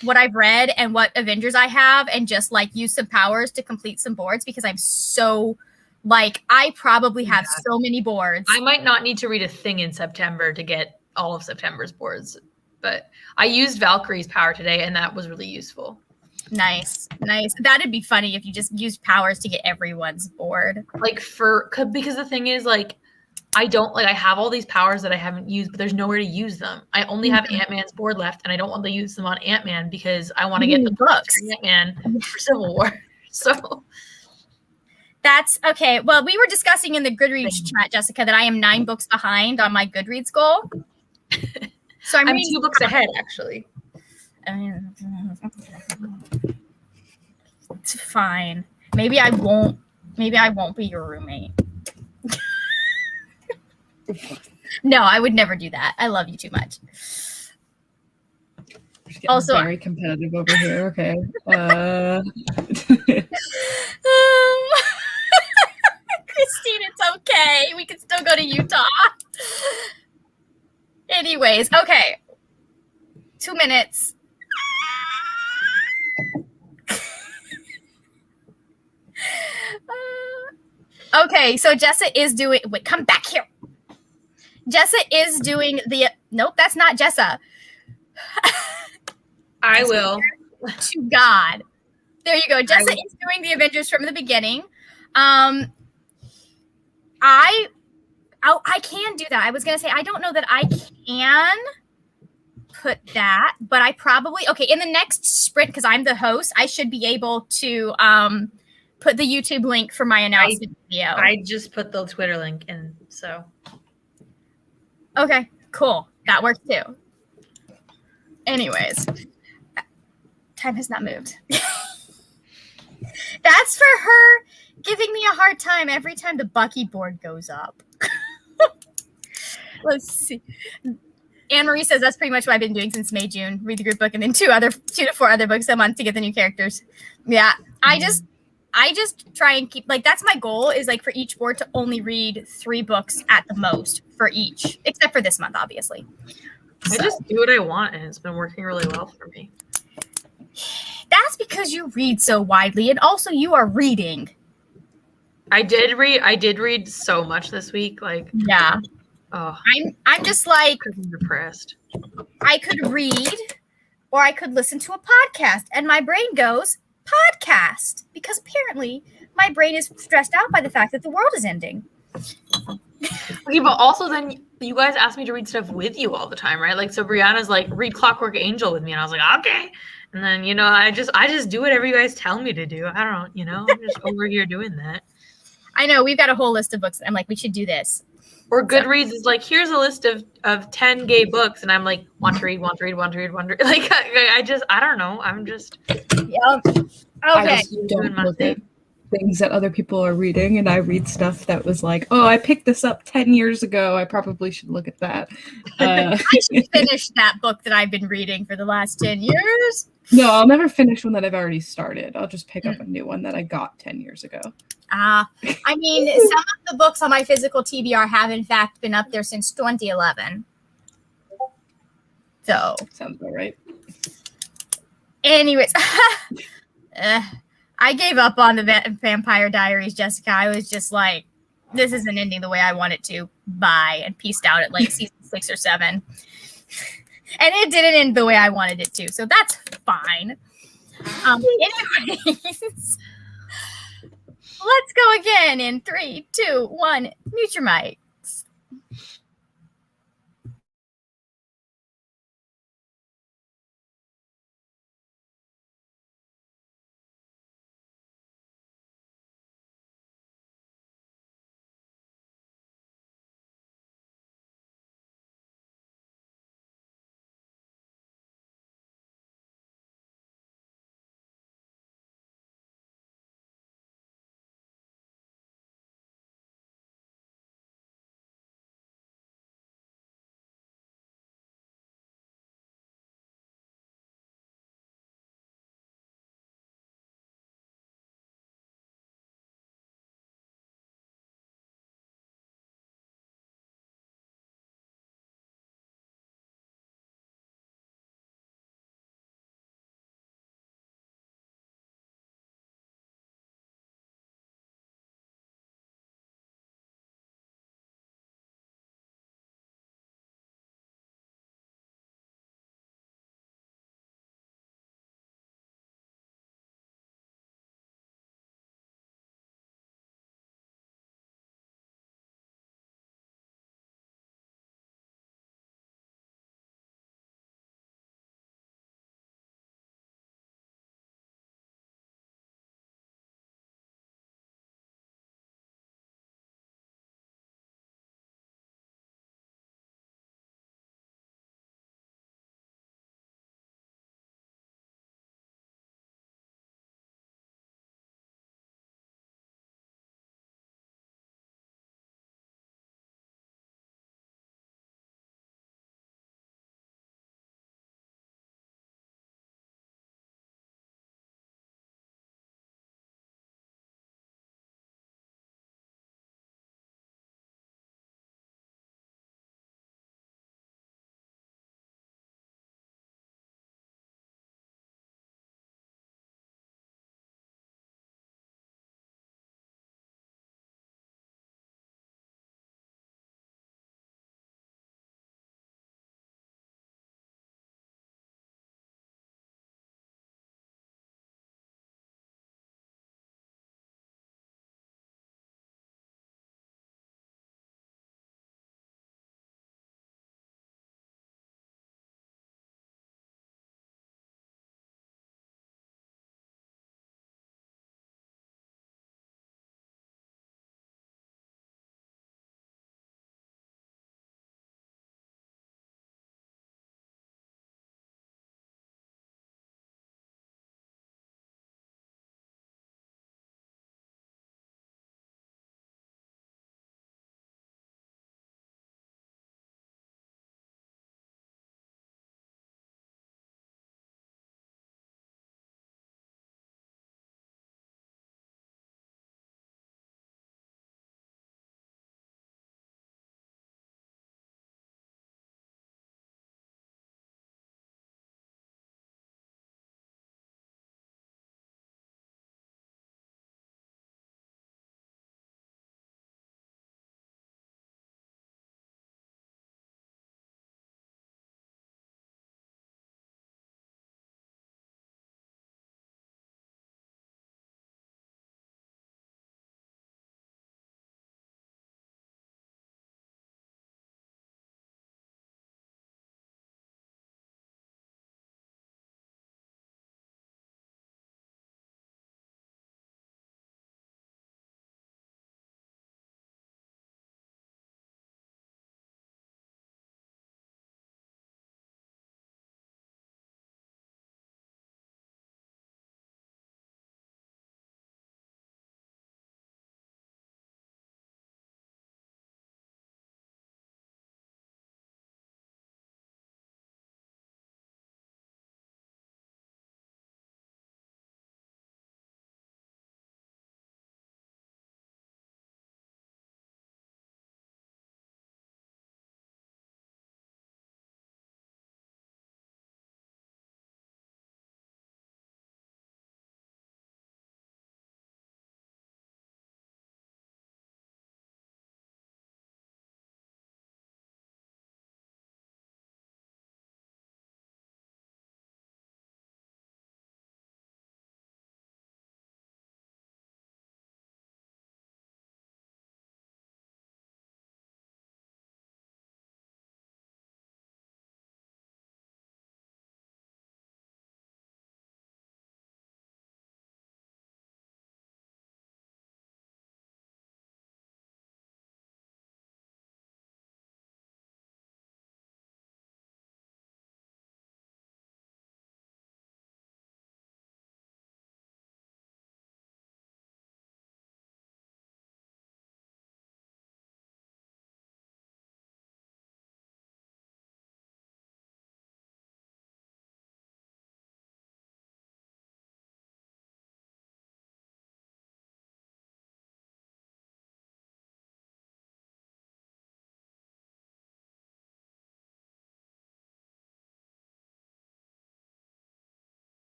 what I've read and what Avengers I have and just like use some powers to complete some boards because I'm so like I probably have so many boards. I might not need to read a thing in September to get all of September's boards, but I used Valkyrie's power today and that was really useful. Nice. That'd be funny if you just used powers to get everyone's board. Like because the thing is like I have all these powers that I haven't used, but there's nowhere to use them. I only have Ant-Man's board left and I don't want to use them on Ant-Man because I want to get the books for Ant-Man for Civil War. So that's okay. Well, we were discussing in the Goodreads chat, Jessica, that I am 9 books behind on my Goodreads goal. So I'm 2 books ahead, actually. It's fine. Maybe I won't be your roommate. No, I would never do that. I love you too much. Also, very competitive over here. Okay. Christine, it's okay. We can still go to Utah. Anyways, okay. 2 minutes. Okay, so Jessa is doing. Wait, come back here. Jessa is doing the. Nope, that's not Jessa. I will. To God. There you go. Jessa is doing the Avengers from the beginning. I can do that. I was gonna say I don't know that I can put that, but I probably in the next sprint because I'm the host. I should be able to put the YouTube link for my announcement video. I just put the Twitter link in, so. Okay, cool. That works too. Anyways, time has not moved. That's for her giving me a hard time every time the Bucky board goes up. Let's see. Anne-Marie says that's pretty much what I've been doing since May, June. Read the group book and then 2 to 4 other books a month to get the new characters. Yeah, I just try and keep that's my goal is like for each board to only read 3 books at the most for each, except for this month, obviously. I just do what I want and it's been working really well for me. That's because you read so widely and also you are reading. I did read so much this week. Like yeah. Oh, I'm just like I'm depressed. I could read or I could listen to a podcast and my brain goes podcast because apparently my brain is stressed out by the fact that the world is ending. Okay, but also then you guys ask me to read stuff with you all the time, right? Like so Brianna's like read Clockwork Angel with me and I was like, okay. And then, I just do whatever you guys tell me to do. I don't, I'm just over here doing that. I know we've got a whole list of books. I'm like, we should do this. Or Goodreads is like, here's a list of 10 gay books. And I'm like, want to read. Like, I don't know. I'm just. Yep. Okay. I just don't look at things that other people are reading. And I read stuff that was like, oh, I picked this up 10 years ago. I probably should look at that. I should finish that book that I've been reading for the last 10 years. No, I'll never finish one that I've already started. I'll just pick up a new one that I got 10 years ago. I mean, some of the books on my physical TBR have, in fact, been up there since 2011. So, Sounds about right. anyways, I gave up on the Vampire Diaries, Jessica. I was just like, this isn't ending the way I want it to. Bye, and peaced out at like season 6 or 7. And it didn't end the way I wanted it to, so that's fine. Anyways, let's go again in 3, 2, 1. Mute your mic.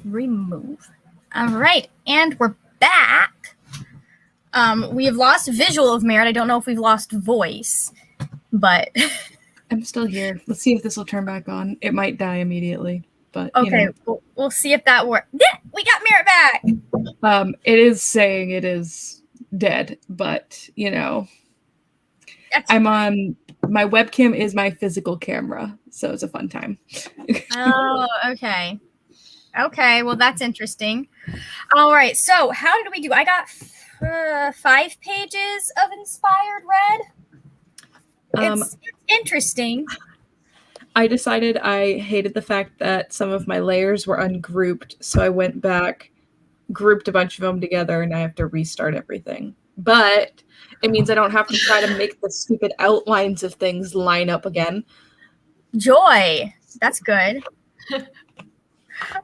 remove. All right, and we're back. We have lost visual of Merritt. I don't know if we've lost voice, but I'm still here. Let's see if this will turn back on. It might die immediately, but okay, we'll see if that works. Yeah, we got Merritt back. It is saying it is dead, but I'm on. My webcam is my physical camera, so it's a fun time. Oh, okay. Okay, well, that's interesting. All right, so how did we do? I got 5 pages of inspired read. It's interesting. I decided I hated the fact that some of my layers were ungrouped, so I went back, grouped a bunch of them together, and I have to restart everything. But it means I don't have to try to make the stupid outlines of things line up again. Joy. That's good.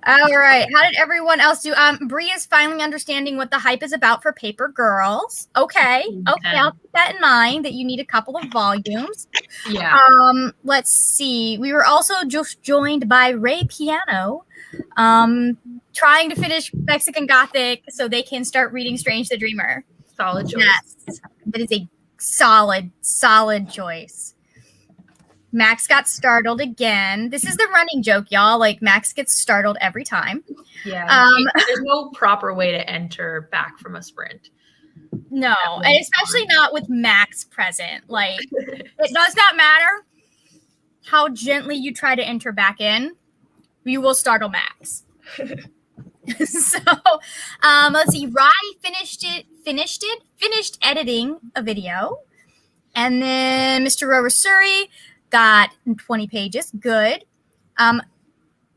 All right. How did everyone else do? Bree is finally understanding what the hype is about for Paper Girls. Okay. I'll keep that in mind, that you need a couple of volumes. Yeah. Let's see. We were also just joined by Ray Piano, trying to finish Mexican Gothic so they can start reading Strange the Dreamer. Solid choice. Yes. That is a solid choice. Max got startled again. This is the running joke, y'all. Like, Max gets startled every time. Yeah. There's no proper way to enter back from a sprint. No, and especially not with Max present. Like, it does not matter how gently you try to enter back in. You will startle Max. So, let's see. Rye finished editing a video. And then Mr. Rover Surrey got 20 pages. Good.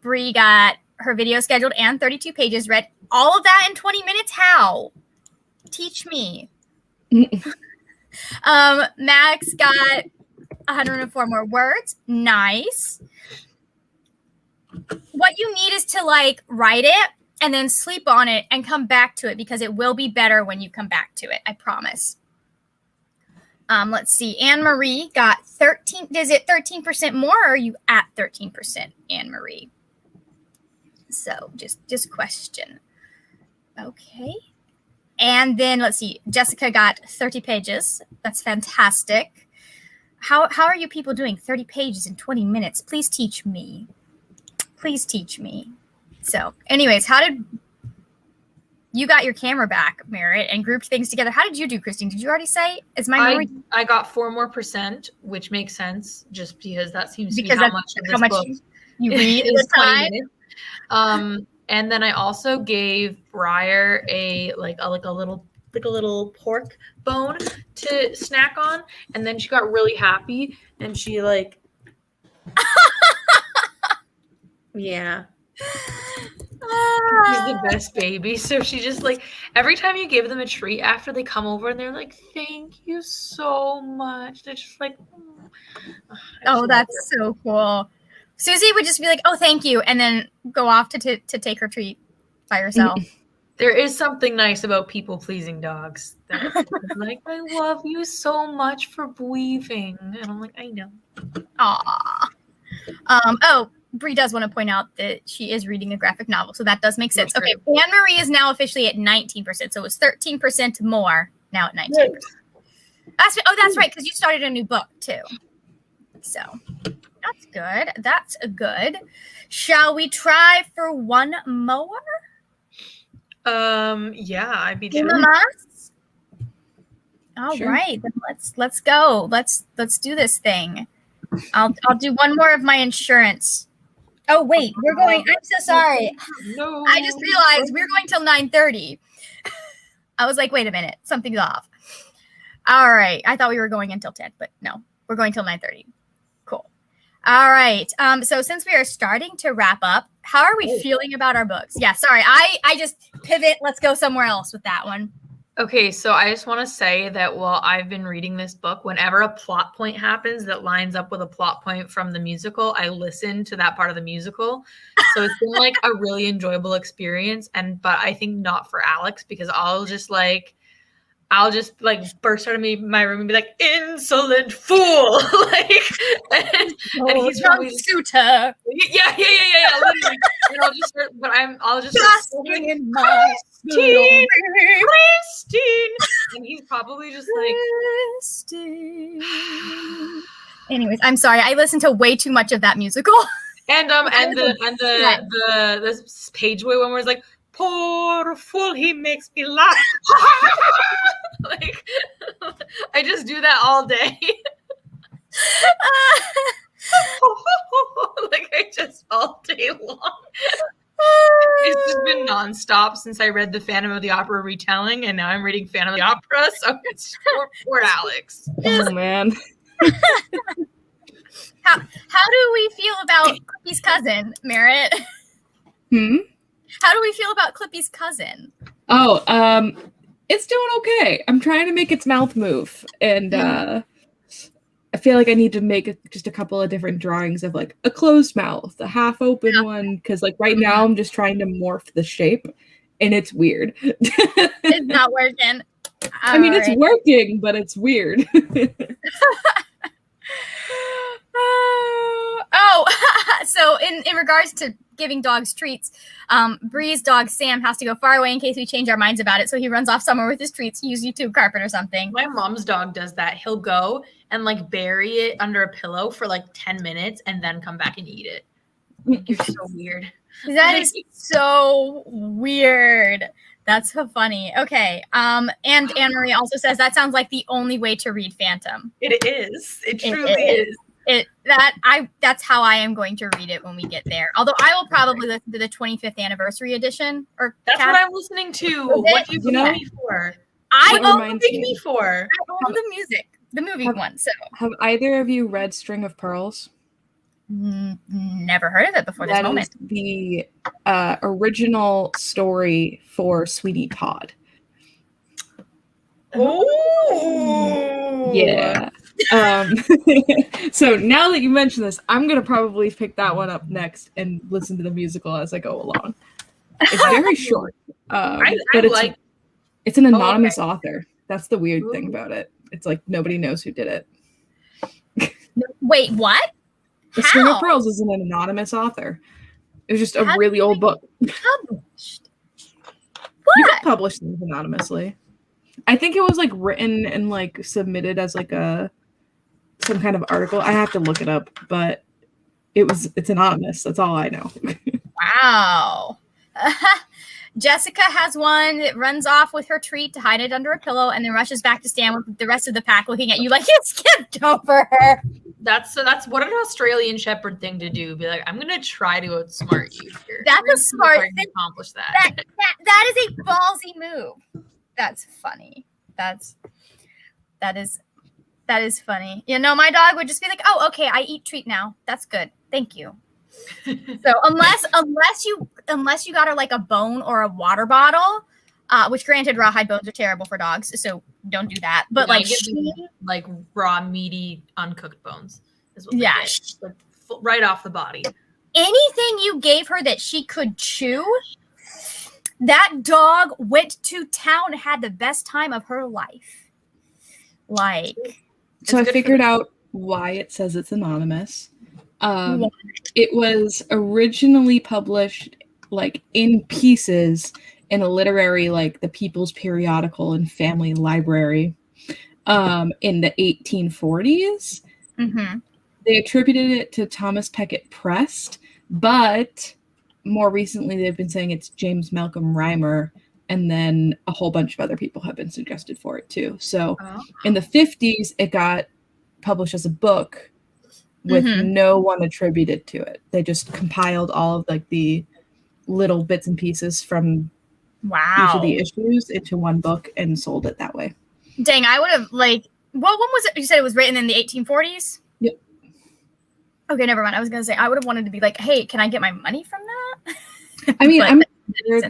Bree got her video scheduled and 32 pages read. All of that in 20 minutes? How? Teach me. Max got 104 more words. Nice. What you need is to, like, write it and then sleep on it and come back to it, because it will be better when you come back to it. I promise. Let's see. Anne Marie got 13. Is it 13% more, or are you at 13%, Anne Marie? So just question. Okay. And then let's see. Jessica got 30 pages. That's fantastic. How are you people doing 30 pages in 20 minutes? Please teach me. Please teach me. So, anyways, how did you got your camera back, Merritt, and grouped things together? How did you do, Christine? Did you already say? Is my memory? I got 4% more, which makes sense, just because that seems to be how much of this book you read is the 20 time. minutes. And then I also gave Briar a little pork bone to snack on, and then she got really happy, and she yeah. She's the best baby. So she just every time you give them a treat after they come over and they're like, thank you so much. They're just like, oh, that's so cool. Susie would just be like, oh, thank you, and then go off to take her treat by herself. There is something nice about people-pleasing dogs. Like, I love you so much for weaving. And I'm like, I know. Aw. Oh, Bree does want to point out that she is reading a graphic novel, so that does make sense. Okay, Anne Marie is now officially at 19%, so it was 13% more, now at 19%. That's right, because you started a new book too. So that's good. That's good. Shall we try for one more? Yeah, I'd be down. All right, then let's go. Let's do this thing. I'll do one more of my insurance. Oh wait, we're going. I'm so sorry. No. I just realized we're going till 9:30. I was like, wait a minute, something's off. All right, I thought we were going until 10, but no, we're going till 9:30. Cool. All right. So since we are starting to wrap up, how are we feeling about our books? Yeah, sorry, I just pivot. Let's go somewhere else with that one. Okay, so I just want to say that while I've been reading this book, whenever a plot point happens that lines up with a plot point from the musical, I listen to that part of the musical. So it's been a really enjoyable experience. But I think not for Alex, because I'll just I'll just like burst out of my room and be like, "Insolent fool!" like, and he's probably just, Scooter. yeah. Literally. And I'll just start, but I'll just start Basking screaming, in my Christine, glory. Christine, and he's probably just like, Christine. Anyways, I'm sorry. I listened to way too much of that musical. and the page boy one where it's like, poor fool, he makes me laugh. Like, I just do that all day. Like, I just all day long. It's just been nonstop since I read the Phantom of the Opera retelling, and now I'm reading Phantom of the Opera, so it's poor Alex. Oh man. How do we feel about Clippy's cousin, Merritt? How do we feel about Clippy's cousin? Oh, it's doing okay. I'm trying to make its mouth move, and I feel like I need to make just a couple of different drawings of like a closed mouth, a half open one, because like right now I'm just trying to morph the shape, and it's weird. It's not working. I mean, it's working, but it's weird. So in regards to giving dogs treats, Bree's dog Sam has to go far away in case we change our minds about it. So he runs off somewhere with his treats, usually to a carpet or something. My mom's dog does that. He'll go and like bury it under a pillow for like 10 minutes and then come back and eat it. Like, you're so weird. That is so weird. That's so funny. Okay. And Anne-Marie also says that sounds like the only way to read Phantom. It is. It truly is. That's how I am going to read it when we get there. Although I will probably listen to the 25th anniversary edition. Or that's what I'm listening to. What do you pick me for? What do you pick me for? I own the music, the movie one. So have either of you read String of Pearls? Never heard of it before this moment. That is the original story for Sweeney Todd. Oh yeah. So now that you mention this, I'm gonna probably pick that one up next and listen to the musical as I go along. It's very short, but it's an anonymous author. That's the weird thing about it. It's like nobody knows who did it. Wait, what? The String of Pearls is an anonymous author. It was just a really old book. Published? What? You can publish things anonymously. I think it was like written and like submitted as like some kind of article. I have to look it up, but it's anonymous. That's all I know. Wow. Jessica has one that runs off with her treat to hide it under a pillow and then rushes back to stand with the rest of the pack looking at you like it skipped over her. That's what an Australian Shepherd thing to do. Be like, I'm gonna try to outsmart you here. That's a smart thing. Accomplish that. That is a ballsy move. That's funny. That is funny. You know, my dog would just be like, "Oh, okay, I eat treat now. That's good. Thank you." So unless you got her like a bone or a water bottle, which granted rawhide bones are terrible for dogs, so don't do that. But like raw meaty uncooked bones is what like right off the body. Anything you gave her that she could chew, that dog went to town and had the best time of her life. Like, so I figured out why it says it's anonymous. It was originally published like in pieces in a literary, like the People's Periodical and Family Library in the 1840s. Mm-hmm. They attributed it to Thomas Peckett Prest, but more recently they've been saying it's James Malcolm Rymer, and then a whole bunch of other people have been suggested for it too. So in the 50s, it got published as a book with no one attributed to it. They just compiled all of like the little bits and pieces from each of the issues into one book and sold it that way. Dang, I would have like, well, when was it? You said it was written in the 1840s? Yep. Okay, never mind. I was going to say, I would have wanted to be like, hey, can I get my money from that? I mean, I'm sure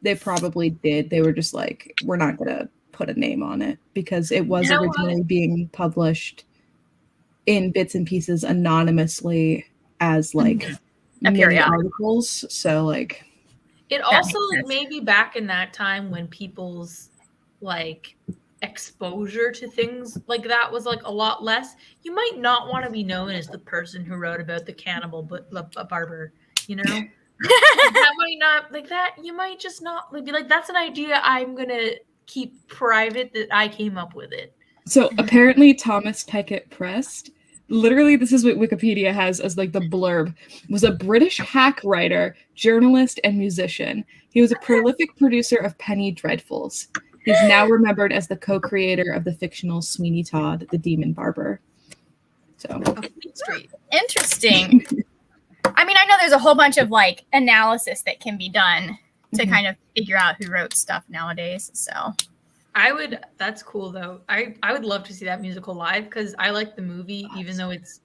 they probably did. They were just like, we're not going to put a name on it because it was originally being published in bits and pieces anonymously as like mini articles. So like, it also maybe back in that time when people's like exposure to things like that was like a lot less, you might not want to be known as the person who wrote about the cannibal barber, you know? That might not like that. You might just not like, be like, that's an idea I'm gonna keep private that I came up with it. So apparently Thomas Peckett Prest, literally this is what Wikipedia has as like the blurb, was a British hack writer, journalist, and musician. He was a prolific producer of penny dreadfuls. He's now remembered as the co-creator of the fictional Sweeney Todd, the Demon Barber. So interesting. I mean, I know there's a whole bunch of like analysis that can be done to kind of figure out who wrote stuff nowadays. So that's cool though. I would love to see that musical live because I like the movie, even though it's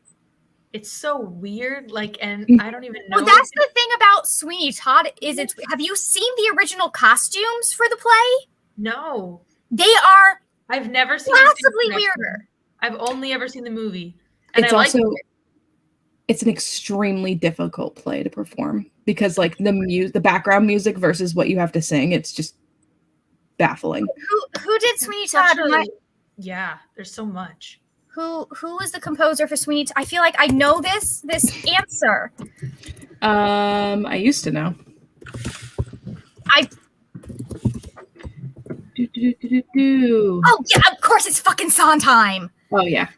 so weird. Like, and I don't even know. Well, that's the thing about Sweeney Todd is have you seen the original costumes for the play? No. They are I've never seen possibly weirder. I've only ever seen the movie. And it's I also like it. It's an extremely difficult play to perform because like the background music versus what you have to sing, it's just baffling. Who did Sweeney Todd? Yeah, there's so much. Who was the composer for Sweeney Todd? I feel like I know this answer. I used to know. Oh yeah, of course it's fucking Sondheim. Oh yeah.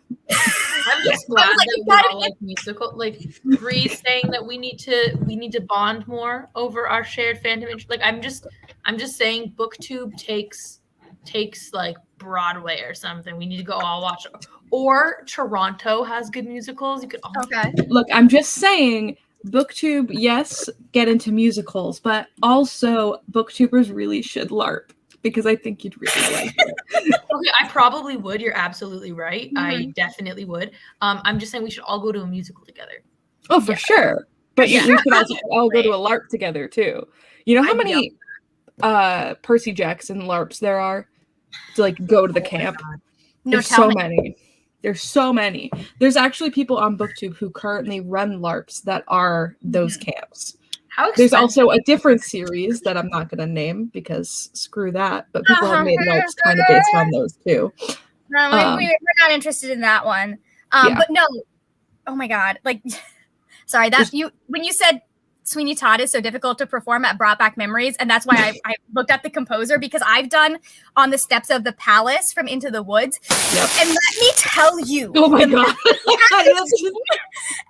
I'm just glad that we all like musical. Like Bree's saying that we need to bond more over our shared fandom. Like I'm just saying BookTube takes like Broadway or something. We need to go all watch it. Or Toronto has good musicals. You could all Look, I'm just saying BookTube, yes, get into musicals, but also BookTubers really should LARP. Because I think you'd really like it. Okay, I probably would. You're absolutely right. I definitely would. I'm just saying we should all go to a musical together. Oh, for sure. But we should also all go to a LARP together too. You know how many Percy Jackson LARPs there are to like go to the camp? There's so many. There's so many. There's actually people on BookTube who currently run LARPs that are those camps. There's also a different series that I'm not going to name because screw that. But people have made LARPs kind of based on those too. No, we're not interested in that one. But no, oh my god! Like, sorry when you said Sweeney Todd is so difficult to perform, it brought back memories, and that's why I looked up the composer because I've done On the Steps of the Palace from Into the Woods, and let me tell you, oh my god,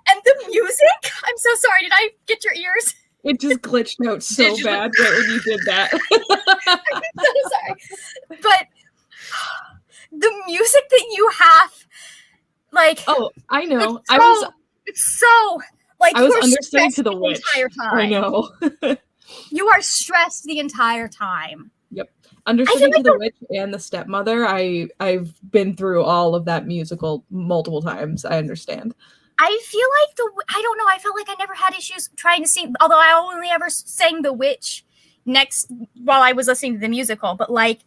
and the music. I'm so sorry. Did I get your ears? It just glitched out so bad right when you did that. I'm so sorry. But the music that you have, like... Oh, I know. It's so... Like, I was understudying to the witch. Entire time. I know. You are stressed the entire time. Yep. Understudying to the witch and the stepmother. I've been through all of that musical multiple times. I understand. I feel like I don't know. I felt like I never had issues trying to sing, although I only ever sang The Witch while I was listening to the musical. But like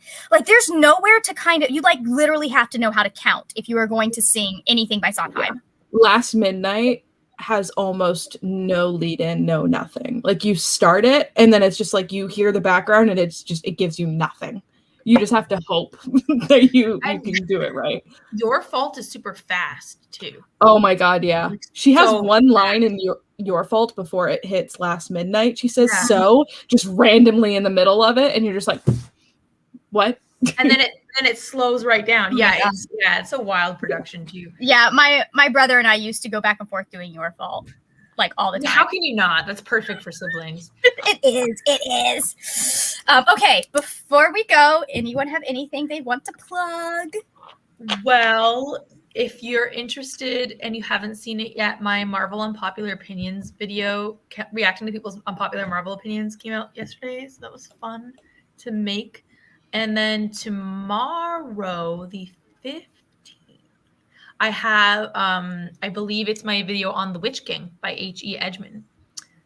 there's nowhere to kind of, you like literally have to know how to count if you are going to sing anything by Sondheim. Yeah. Last Midnight has almost no lead in, no nothing. Like you start it and then it's just like you hear the background and it gives you nothing. You just have to hope that you can do it right. Your Fault is super fast too. Oh my god, yeah. She has one line in Your Fault before it hits Last Midnight. She says so just randomly in the middle of it, and you're just like, what? And then it slows right down. Yeah, it's a wild production too. Yeah, my brother and I used to go back and forth doing Your Fault. Like all the time. How can you not? That's perfect for siblings. It is. Okay, before we go, anyone have anything they want to plug? Well, if you're interested and you haven't seen it yet, my Marvel Unpopular Opinions video reacting to people's unpopular Marvel opinions came out yesterday. So that was fun to make. And then tomorrow, the 15th, I have, I believe it's my video on The Witch King by H.E. Edgman.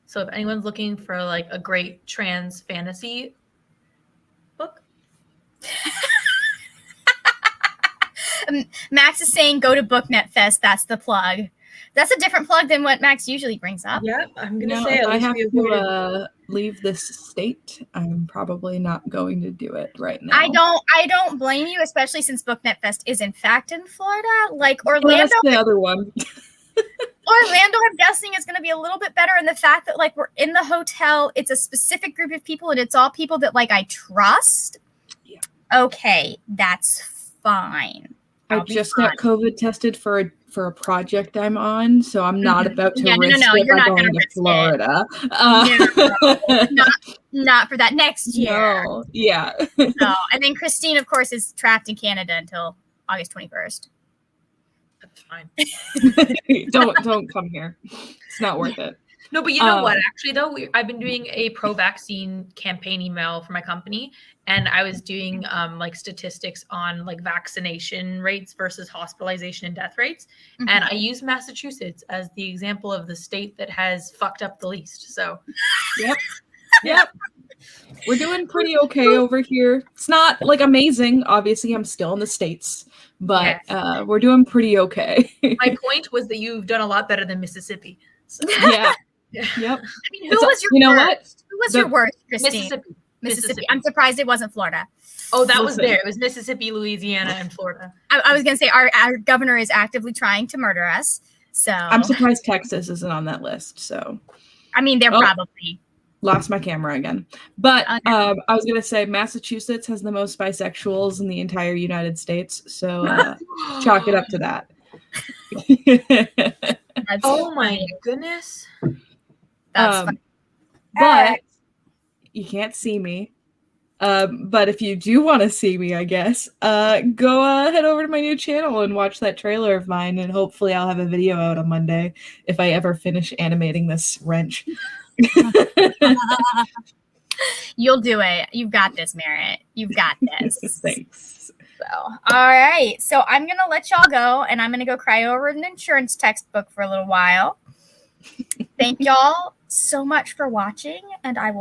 So if anyone's looking for like a great trans fantasy book. Max is saying go to BookNet Fest. That's the plug. That's a different plug than what Max usually brings up. Yeah, I'm You gonna know, say if at I least have we avoided. to leave this state, I'm probably not going to do it right now. I don't blame you, especially since BookNet Fest is in fact in Florida. Like Well, Orlando, that's the other one. Orlando, I'm guessing is going to be a little bit better in the fact that like we're in the hotel. It's a specific group of people, and it's all people that like I trust. Yeah. Okay, that's fine. I I'll be just fine. got COVID tested for a project I'm on, so I'm not about to Yeah, no, risk no, it you're by not gonna going to risk it. Florida. Not for that next year. No, yeah. No, and then Christine, of course, is trapped in Canada until August 21st. That's fine. Don't come here. It's not worth it. No, but you know what? Actually, though, I've been doing a pro-vaccine campaign email for my company, and I was doing like statistics on like vaccination rates versus hospitalization and death rates, and I used Massachusetts as the example of the state that has fucked up the least. So, Yep. We're doing pretty okay over here. It's not like amazing. Obviously, I'm still in the States, but we're doing pretty okay. my point was that you've done a lot better than Mississippi. So. Yeah. Yeah. Yep. I mean, who was your know worst? Who was your worst, Christine? Mississippi. I'm surprised it wasn't Florida. Oh, that was there. It was Mississippi, Louisiana, and Florida. I was going to say our governor is actively trying to murder us. So I'm surprised Texas isn't on that list. So, I mean, they're probably lost my camera again. But I was going to say Massachusetts has the most bisexuals in the entire United States. So chalk it up to that. Oh my goodness. That's funny. But you can't see me. But if you do want to see me, I guess, go head over to my new channel and watch that trailer of mine, and hopefully I'll have a video out on Monday if I ever finish animating this wrench. You'll do it. You've got this, Merritt. You've got this. Thanks. So, all right. So I'm going to let y'all go, and I'm going to go cry over an insurance textbook for a little while. Thank y'all so much for watching, and I will